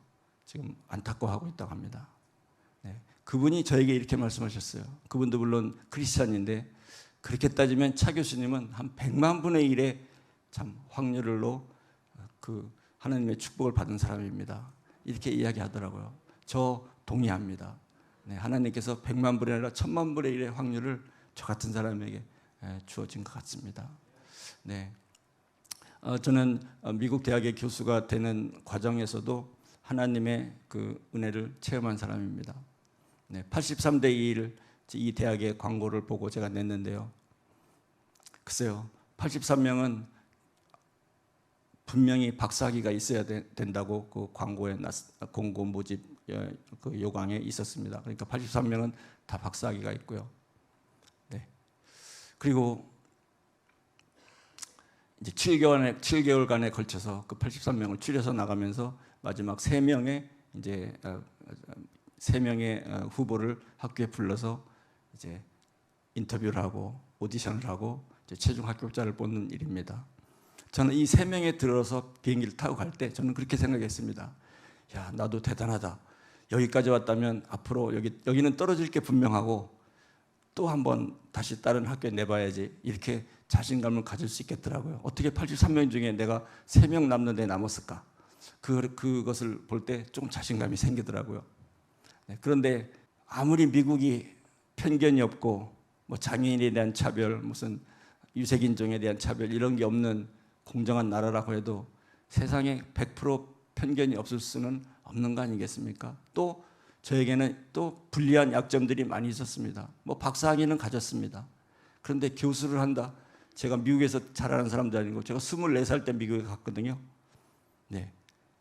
지금 안타까워하고 있다고 합니다. 그분이 저에게 이렇게 말씀하셨어요. 그분도 물론 크리스찬인데 그렇게 따지면 차 교수님은 한 100만 분의 1의 참 확률로 그 하나님의 축복을 받은 사람입니다. 이렇게 이야기하더라고요. 저 동의합니다. 하나님께서 100만 분이 아니라 1000만 분의 1의 확률을 저 같은 사람에게 주어진 것 같습니다. 저는 미국 대학의 교수가 되는 과정에서도 하나님의 그 은혜를 체험한 사람입니다. 83대 1 이 대학의 광고를 보고 제가 냈는데요. 글쎄요, 83명은 분명히 박사학위가 있어야 된다고 그 광고에 공고 모집 그 요강에 있었습니다. 그러니까 83명은 다 박사학위가 있고요. 그리고 이제 7개월간에 걸쳐서 그 83명을 추려서 나가면서 마지막 3명의 이제 3명의 후보를 학교에 불러서 이제 인터뷰를 하고 오디션을 하고 이제 최종 합격자를 뽑는 일입니다. 저는 이 3명에 들어서 비행기를 타고 갈 때 저는 그렇게 생각했습니다. 야, 나도 대단하다. 여기까지 왔다면 앞으로 여기는 떨어질 게 분명하고 또 한번 다시 다른 학교에 내봐야지, 이렇게 자신감을 가질 수 있겠더라고요. 어떻게 83명 중에 내가 3명 남는 데 남았을까? 그것을 볼 때 조금 자신감이 생기더라고요. 그런데 아무리 미국이 편견이 없고 뭐 장애인에 대한 차별, 무슨 유색인종에 대한 차별 이런 게 없는 공정한 나라라고 해도 세상에 100% 편견이 없을 수는 없는 거 아니겠습니까? 또 저에게는 또 불리한 약점들이 많이 있었습니다. 뭐 박사학위는 가졌습니다. 그런데 교수를 한다. 제가 미국에서 자라는 사람도 아니고 제가 24살 때 미국에 갔거든요.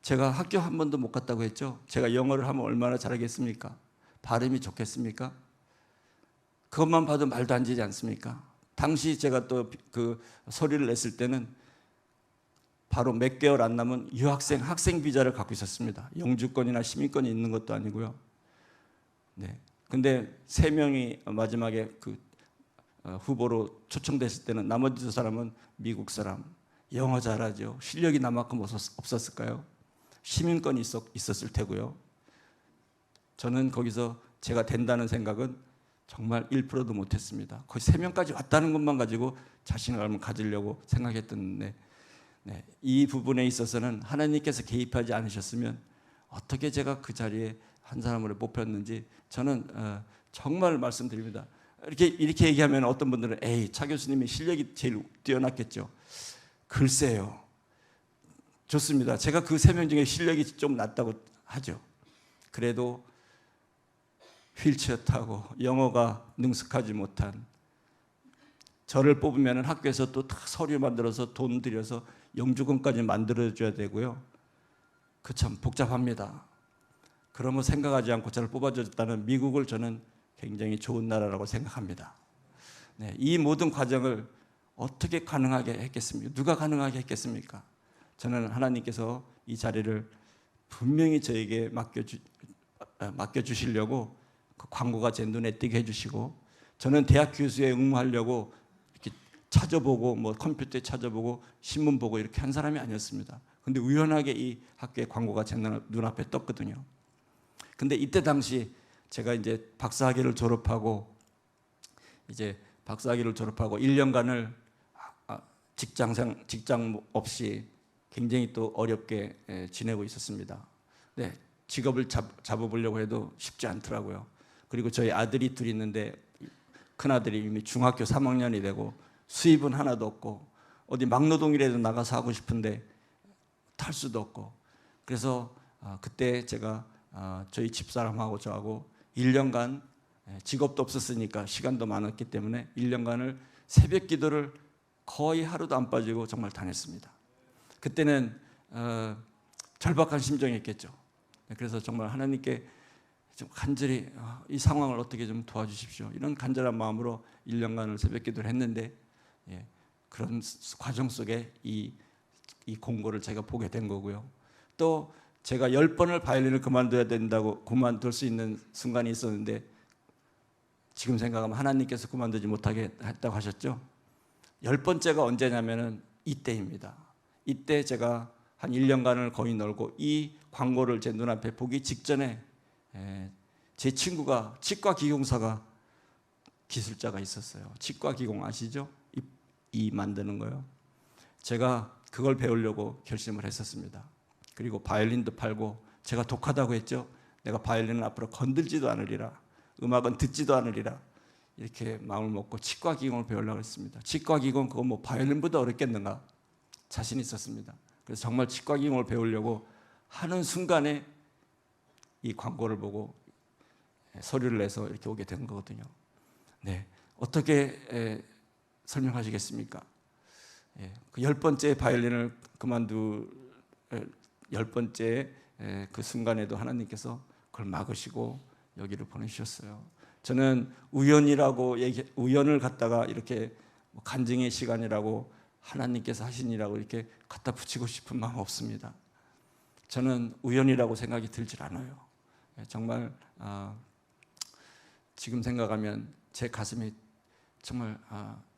제가 학교 한 번도 못 갔다고 했죠. 제가 영어를 하면 얼마나 잘하겠습니까? 발음이 좋겠습니까? 그것만 봐도 말도 안 되지 않습니까? 당시 제가 또 그 서류를 냈을 때는 바로 몇 개월 안 남은 학생 비자를 갖고 있었습니다. 영주권이나 시민권이 있는 것도 아니고요. 근데 3명이 마지막에 그 후보로 초청됐을 때는 나머지 2사람은 미국 사람, 영어 잘하죠. 실력이 나만큼 없었을까요? 시민권이 있었을 테고요. 저는 거기서 제가 된다는 생각은 정말 1%도 못했습니다. 거의 3명까지 왔다는 것만 가지고 자신감을 가지려고 생각했던데 이 부분에 있어서는 하나님께서 개입하지 않으셨으면 어떻게 제가 그 자리에 한 사람으로 뽑혔는지 저는 정말 말씀드립니다. 이렇게 얘기하면 어떤 분들은 에이, 차 교수님의 실력이 제일 뛰어났겠죠. 글쎄요. 좋습니다. 제가 그 3명 중에 실력이 좀 낮다고 하죠. 그래도 휠체어 타고 영어가 능숙하지 못한 저를 뽑으면 학교에서 또 다 서류 만들어서 돈 들여서 영주권까지 만들어줘야 되고요. 그 참 복잡합니다. 그런 거 생각하지 않고 저를 뽑아줬다는 미국을 저는 굉장히 좋은 나라라고 생각합니다. 네, 이 모든 과정을 어떻게 가능하게 했겠습니까? 누가 가능하게 했겠습니까? 저는 하나님께서 이 자리를 분명히 저에게 맡겨주시려고 그 광고가 제 눈에 띄게 해주시고, 저는 대학 교수에 응모하려고 이렇게 찾아보고 뭐 컴퓨터에 찾아보고 신문 보고 이렇게 한 사람이 아니었습니다. 근데 우연하게 이 학교의 광고가 제 눈앞에 떴거든요. 근데 이때 당시 제가 이제 박사학위를 졸업하고 1년간을 직장 없이 굉장히 또 어렵게 지내고 있었습니다. 네, 직업을 잡아보려고 해도 쉽지 않더라고요. 그리고 저희 아들이 둘 있는데 큰아들이 이미 중학교 3학년이 되고 수입은 하나도 없고 어디 막노동이라도 나가서 하고 싶은데 탈 수도 없고, 그래서 그때 제가 저희 집사람하고 저하고 1년간 직업도 없었으니까 시간도 많았기 때문에 1년간을 새벽 기도를 거의 하루도 안 빠지고 정말 다녔습니다. 그때는 절박한 심정이었겠죠. 그래서 정말 하나님께 좀 간절히 이 상황을 어떻게 좀 도와주십시오, 이런 간절한 마음으로 1년간을 새벽 기도를 했는데, 그런 과정 속에 이 공고를 제가 보게 된 거고요. 또 제가 10번을 바이올린을 그만둬야 된다고 그만둘 수 있는 순간이 있었는데, 지금 생각하면 하나님께서 그만두지 못하게 했다고 하셨죠. 10번째가 언제냐면은 이때입니다. 이때 제가 한 1년간을 거의 놀고 이 광고를 제 눈앞에 보기 직전에 제 친구가 치과 기공사가 기술자가 있었어요. 치과 기공 아시죠? 이 만드는 거요. 제가 그걸 배우려고 결심을 했었습니다. 그리고 바이올린도 팔고, 제가 독하다고 했죠. 내가 바이올린은 앞으로 건들지도 않으리라, 음악은 듣지도 않으리라, 이렇게 마음을 먹고 치과 기공을 배우려고 했습니다. 치과 기공 그거 뭐 바이올린보다 어렵겠는가 자신 있었습니다. 그래서 정말 치과 기공을 배우려고 하는 순간에 이 광고를 보고 서류를 내서 이렇게 오게 된 거거든요. 네, 어떻게 설명하시겠습니까? 그 10번째 바이올린을 그만둘 10번째 그 순간에도 하나님께서 그걸 막으시고 여기를 보내주셨어요. 저는 우연을 갖다가 이렇게 간증의 시간이라고 하나님께서 하시니라고 이렇게 갖다 붙이고 싶은 마음 없습니다. 저는 우연이라고 생각이 들질 않아요. 정말 지금 생각하면 제 가슴이 정말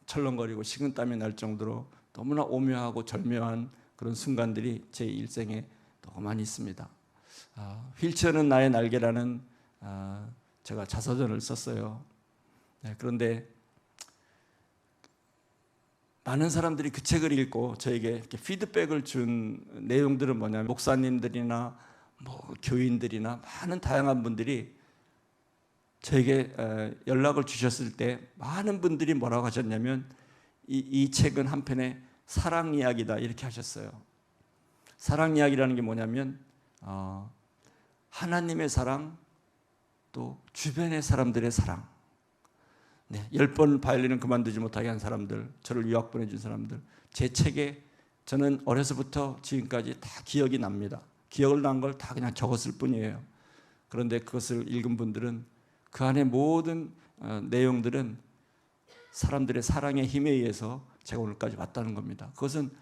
철렁거리고 식은땀이 날 정도로 너무나 오묘하고 절묘한 그런 순간들이 제 일생에 너무 많이 있습니다. 휠체어는 나의 날개라는 제가 자서전을 썼어요. 그런데 많은 사람들이 그 책을 읽고 저에게 이렇게 피드백을 준 내용들은 뭐냐면, 목사님들이나 뭐 교인들이나 많은 다양한 분들이 저에게 연락을 주셨을 때 많은 분들이 뭐라고 하셨냐면, 이 책은 한편의 사랑 이야기다 이렇게 하셨어요. 사랑 이야기라는 게 뭐냐면 하나님의 사랑, 또 주변의 사람들의 사랑. 10번 바이올린을 그만두지 못하게 한 사람들, 저를 유학 보내준 사람들, 제 책에 저는 어려서부터 지금까지 다 기억이 납니다. 기억을 난 걸 다 그냥 적었을 뿐이에요. 그런데 그것을 읽은 분들은 그 안에 모든 내용들은 사람들의 사랑의 힘에 의해서 제가 오늘까지 왔다는 겁니다. 그것은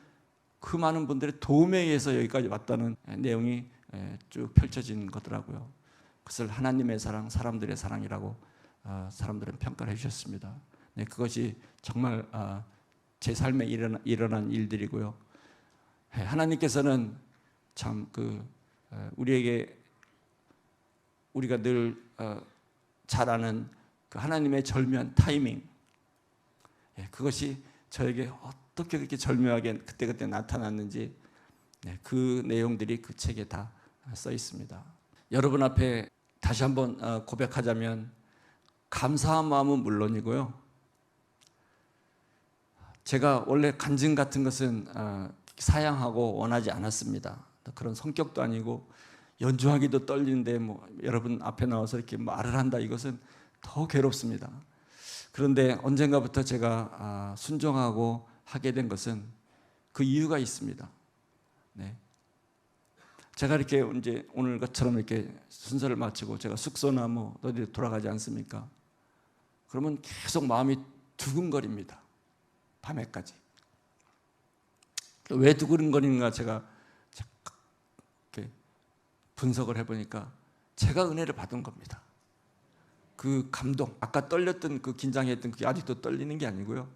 그 많은 분들의 도움에 의해서 여기까지 왔다는 내용이 쭉 펼쳐진 거더라고요. 그것을 하나님의 사랑, 사람들의 사랑이라고 사람들은 평가를 해주셨습니다. 네, 그것이 정말 제 삶에 일어난 일들이고요. 하나님께서는 참 우리가 늘 잘 아는 그 하나님의 절묘한 타이밍, 그것이 저에게 어떻게 그렇게 절묘하게 그때그때 나타났는지, 그 내용들이 그 책에 다 써 있습니다. 여러분 앞에 다시 한번 고백하자면, 감사한 마음은 물론이고요. 제가 원래 간증 같은 것은 사양하고 원하지 않았습니다. 그런 성격도 아니고 연주하기도 떨리는데 뭐 여러분 앞에 나와서 이렇게 말을 한다, 이것은 더 괴롭습니다. 그런데 언젠가부터 제가 순종하고 하게 된 것은 그 이유가 있습니다. 네. 제가 이렇게 이제 오늘 것처럼 이렇게 순서를 마치고 제가 숙소나 뭐 어디 돌아가지 않습니까? 그러면 계속 마음이 두근거립니다. 밤에까지. 왜 두근거리는가 제가 이렇게 분석을 해보니까 제가 은혜를 받은 겁니다. 그 감동, 아까 떨렸던 그 긴장했던 그게 아직도 떨리는 게 아니고요.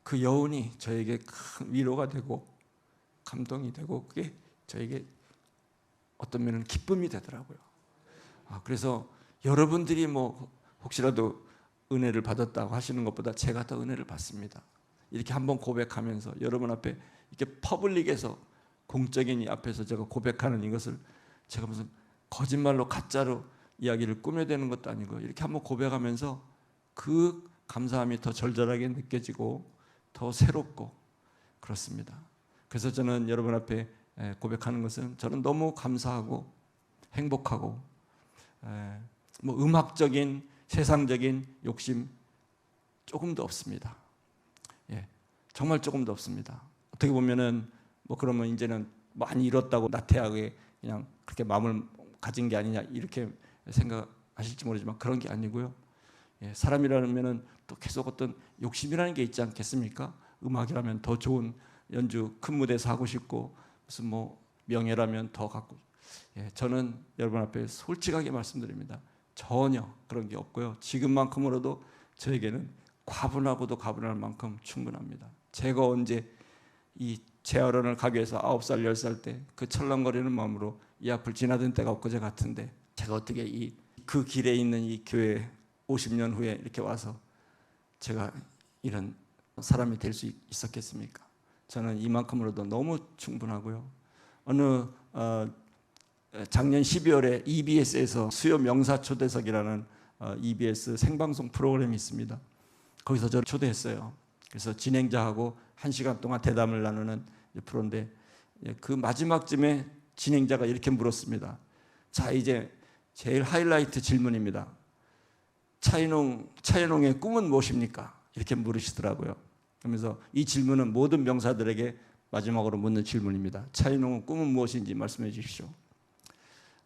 그 여운이 저에게 큰 위로가 되고 감동이 되고 그게 저에게 어떤 면은 기쁨이 되더라고요. 그래서 여러분들이 뭐 혹시라도 은혜를 받았다고 하시는 것보다 제가 더 은혜를 받습니다. 이렇게 한번 고백하면서 여러분 앞에 이렇게 퍼블릭에서 공적인 이 앞에서 제가 고백하는 이것을 제가 무슨 거짓말로 가짜로 이야기를 꾸며대는 것도 아니고 이렇게 한번 고백하면서 그 감사함이 더 절절하게 느껴지고 더 새롭고 그렇습니다. 그래서 저는 여러분 앞에 고백하는 것은 저는 너무 감사하고 행복하고 뭐 음악적인 세상적인 욕심 조금도 없습니다. 예, 정말 조금도 없습니다. 어떻게 보면은 뭐 그러면 이제는 많이 잃었다고 나태하게 그냥 그렇게 마음을 가진 게 아니냐 이렇게 생각하실지 모르지만 그런 게 아니고요. 예, 사람이라면은 또 계속 어떤 욕심이라는 게 있지 않겠습니까? 음악이라면 더 좋은 연주 큰 무대에서 하고 싶고 무슨 뭐 명예라면 더 갖고. 예, 저는 여러분 앞에 솔직하게 말씀드립니다. 전혀 그런 게 없고요. 지금만큼으로도 저에게는 과분하고도 과분할 만큼 충분합니다. 제가 언제 이 재활원을 가기 위해서 9살, 10살 때 그 철렁거리는 마음으로 이 앞을 지나던 때가 엊그제 같은데 제가 어떻게 그 길에 있는 이 교회 50년 후에 이렇게 와서 제가 이런 사람이 될 수 있었겠습니까? 저는 이만큼으로도 너무 충분하고요. 어느 작년 12월에 EBS에서 수요 명사 초대석이라는 EBS 생방송 프로그램이 있습니다. 거기서 저를 초대했어요. 그래서 진행자하고 1시간 동안 대담을 나누는 프로인데 그 마지막쯤에 진행자가 이렇게 물었습니다. 자, 이제 제일 하이라이트 질문입니다. 차인홍의 꿈은 무엇입니까? 이렇게 물으시더라고요. 그러면서 이 질문은 모든 명사들에게 마지막으로 묻는 질문입니다. 차인홍의 꿈은 무엇인지 말씀해 주십시오.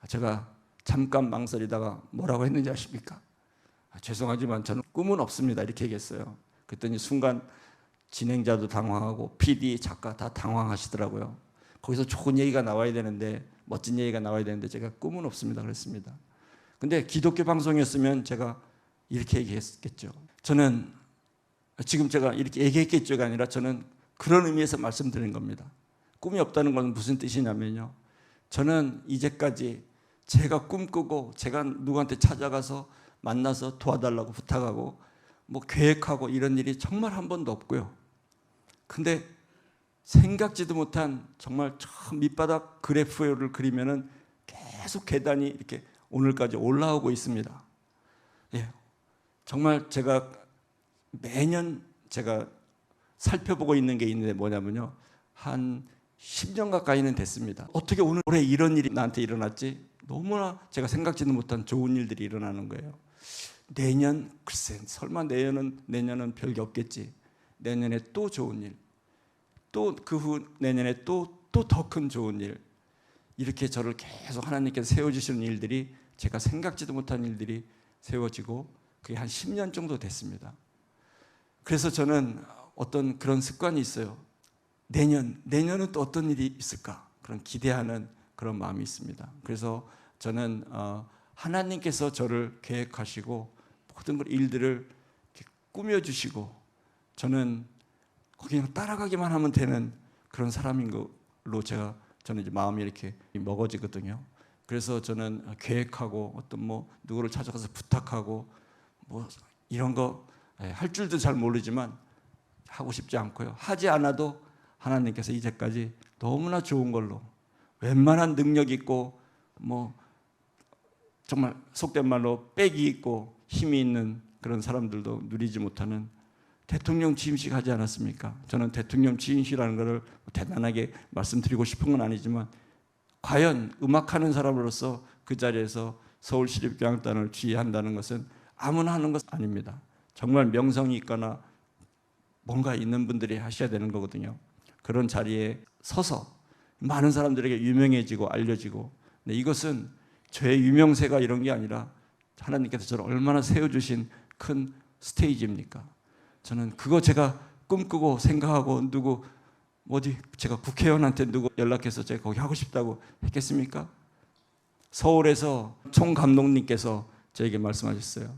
제가 잠깐 망설이다가 뭐라고 했는지 아십니까? 죄송하지만 저는 꿈은 없습니다. 이렇게 얘기했어요. 그랬더니 순간 진행자도 당황하고 PD, 작가 다 당황하시더라고요. 거기서 좋은 얘기가 나와야 되는데 멋진 얘기가 나와야 되는데 제가 꿈은 없습니다 그랬습니다. 근데 기독교 방송이었으면 제가 이렇게 얘기했겠죠. 저는 지금 제가 이렇게 얘기했겠죠가 아니라 저는 그런 의미에서 말씀드린 겁니다. 꿈이 없다는 건 무슨 뜻이냐면요. 저는 이제까지 제가 꿈꾸고 제가 누구한테 찾아가서 만나서 도와달라고 부탁하고 뭐 계획하고 이런 일이 정말 한 번도 없고요. 근데 생각지도 못한 정말 저 밑바닥 그래프를 그리면은 계속 계단이 이렇게 오늘까지 올라오고 있습니다. 예, 정말 제가 매년 제가 살펴보고 있는 게 있는데 뭐냐면요. 한 10년 가까이는 됐습니다. 어떻게 올해 이런 일이 나한테 일어났지? 너무나 제가 생각지도 못한 좋은 일들이 일어나는 거예요. 내년, 글쎄 설마 내년은 별게 없겠지. 내년에 또 좋은 일, 또 그 후 내년에 또 더 큰 좋은 일, 이렇게 저를 계속 하나님께서 세워주시는 일들이 제가 생각지도 못한 일들이 세워지고 그게 한 10년 정도 됐습니다. 그래서 저는 어떤 그런 습관이 있어요. 내년은 또 어떤 일이 있을까? 그런 기대하는 그런 마음이 있습니다. 그래서 저는 하나님께서 저를 계획하시고 모든 일들을 꾸며주시고 저는 거기 그냥 따라가기만 하면 되는 그런 사람인 걸로 저는 이제 마음이 이렇게 먹어지거든요. 그래서 저는 계획하고 어떤 뭐 누구를 찾아가서 부탁하고 뭐 이런 거 할 줄도 잘 모르지만 하고 싶지 않고요. 하지 않아도 하나님께서 이제까지 너무나 좋은 걸로 웬만한 능력 있고 뭐 정말 속된 말로 빽이 있고 힘이 있는 그런 사람들도 누리지 못하는 대통령 취임식 하지 않았습니까? 저는 대통령 취임식이라는 것을 대단하게 말씀드리고 싶은 건 아니지만 과연 음악하는 사람으로서 그 자리에서 서울시립교향단을 지휘한다는 것은 아무나 하는 것은 아닙니다. 정말 명성이 있거나 뭔가 있는 분들이 하셔야 되는 거거든요. 그런 자리에 서서 많은 사람들에게 유명해지고 알려지고, 이것은 저의 유명세가 이런 게 아니라 하나님께서 저를 얼마나 세워주신 큰 스테이지입니까? 저는 그거 제가 꿈꾸고 생각하고 누구 어디 제가 국회의원한테 누구 연락해서 제가 거기 하고 싶다고 했겠습니까? 서울에서 총감독님께서 저에게 말씀하셨어요.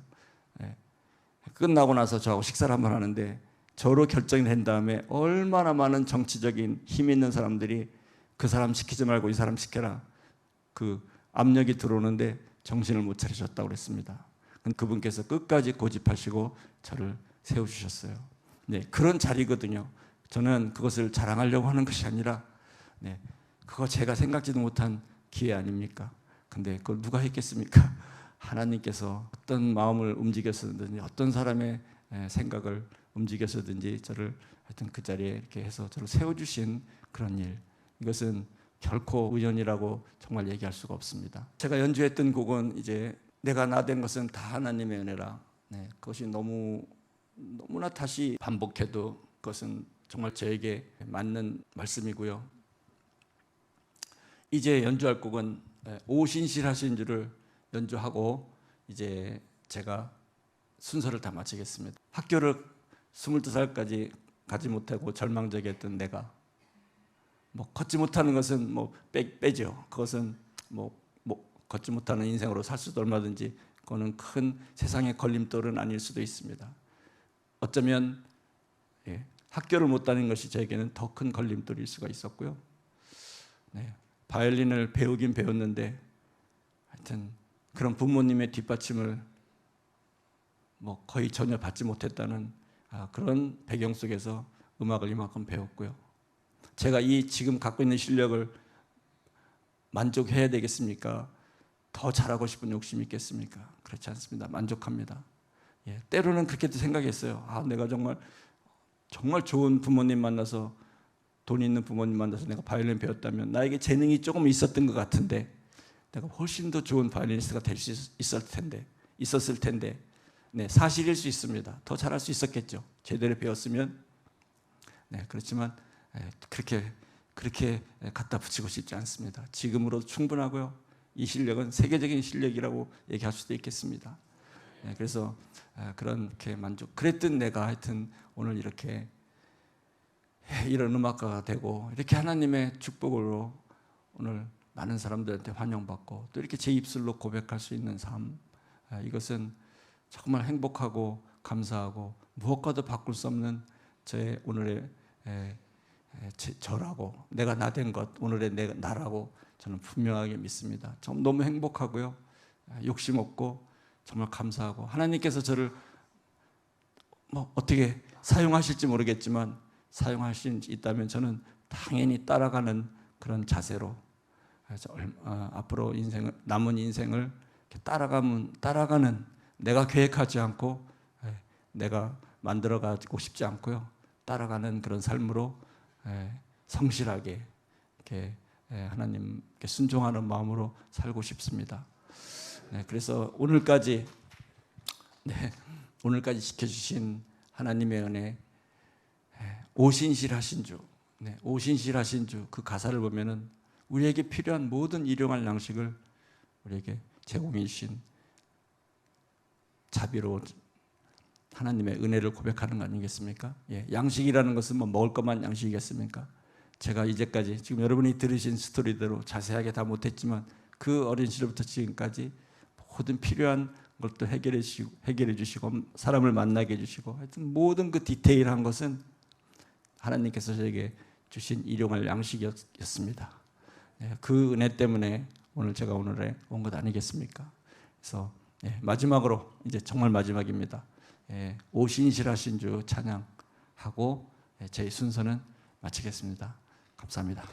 끝나고 나서 저하고 식사를 한번 하는데 저로 결정이 된 다음에 얼마나 많은 정치적인 힘 있는 사람들이 그 사람 시키지 말고 이 사람 시켜라, 그 압력이 들어오는데 정신을 못 차리셨다고 그랬습니다. 그분께서 끝까지 고집하시고 저를 세워주셨어요. 네, 그런 자리거든요. 저는 그것을 자랑하려고 하는 것이 아니라, 그거 제가 생각지도 못한 기회 아닙니까? 근데 그걸 누가 했겠습니까? 하나님께서 어떤 마음을 움직여서든지 어떤 사람의 생각을 움직여서든지 저를 하여튼 그 자리에 이렇게 해서 저를 세워주신 그런 일, 이것은 결코 우연이라고 정말 얘기할 수가 없습니다. 제가 연주했던 곡은 이제 내가 나 된 것은 다 하나님의 은혜라. 그것이 너무나 다시 반복해도 그것은 정말 저에게 맞는 말씀이고요. 이제 연주할 곡은 오신실하신 주를 연주하고 이제 제가 순서를 다 마치겠습니다. 학교를 22살까지 가지 못하고 절망적이었던 내가, 걷지 못하는 것은 빼죠. 그것은 걷지 못하는 인생으로 살 수도 얼마든지, 그거는 큰 세상의 걸림돌은 아닐 수도 있습니다. 어쩌면 학교를 못 다니는 것이 저에게는 더 큰 걸림돌일 수가 있었고요. 바이올린을 배우긴 배웠는데 하여튼 그런 부모님의 뒷받침을 거의 전혀 받지 못했다는 그런 배경 속에서 음악을 이만큼 배웠고요. 제가 이 지금 갖고 있는 실력을 만족해야 되겠습니까? 더 잘하고 싶은 욕심이 있겠습니까? 그렇지 않습니다. 만족합니다. 때로는 그렇게도 생각했어요. 내가 정말 좋은 부모님 만나서, 돈 있는 부모님 만나서 내가 바이올린 배웠다면 나에게 재능이 조금 있었던 것 같은데 내가 훨씬 더 좋은 바이올리니스트가 될 수 있었을 텐데, 사실일 수 있습니다. 더 잘할 수 있었겠죠. 제대로 배웠으면. 그렇지만 그렇게 갖다 붙이고 싶지 않습니다. 지금으로도 충분하고요. 이 실력은 세계적인 실력이라고 얘기할 수도 있겠습니다. 그래서 그렇게 그랬던 내가 하여튼 오늘 이렇게 이런 음악가가 되고 이렇게 하나님의 축복으로 오늘 많은 사람들한테 환영받고 또 이렇게 제 입술로 고백할 수 있는 삶, 이것은 정말 행복하고 감사하고 무엇과도 바꿀 수 없는 저의 오늘의 저라고, 내가 나 된 것, 오늘의 나라고 저는 분명하게 믿습니다. 참 너무 행복하고요. 욕심 없고 정말 감사하고, 하나님께서 저를 어떻게 사용하실지 모르겠지만 사용하실 수 있다면 저는 당연히 따라가는 그런 자세로 앞으로 남은 인생을 따라가는, 내가 계획하지 않고 내가 만들어가고 싶지 않고요. 따라가는 그런 삶으로 성실하게 이렇게 하나님께 순종하는 마음으로 살고 싶습니다. 그래서 오늘까지 지켜주신 하나님의 은혜, 오신실하신 주, 오신실하신 주, 그 가사를 보면은 우리에게 필요한 모든 일용할 양식을 우리에게 제공해 주신 자비로운 하나님의 은혜를 고백하는 거 아니겠습니까? 양식이라는 것은 먹을 것만 양식이겠습니까? 제가 이제까지 지금 여러분이 들으신 스토리대로 자세하게 다 못했지만 그 어린 시절부터 지금까지 모든 필요한 것도 해결해 주시고 사람을 만나게 해주시고, 하여튼 모든 그 디테일한 것은 하나님께서 저에게 주신 일용할 양식이었습니다. 그 은혜 때문에 오늘 제가 오늘에 온 것 아니겠습니까? 그래서 마지막으로, 이제 정말 마지막입니다. 오신실하신 주 찬양하고 제 순서는 마치겠습니다. 감사합니다.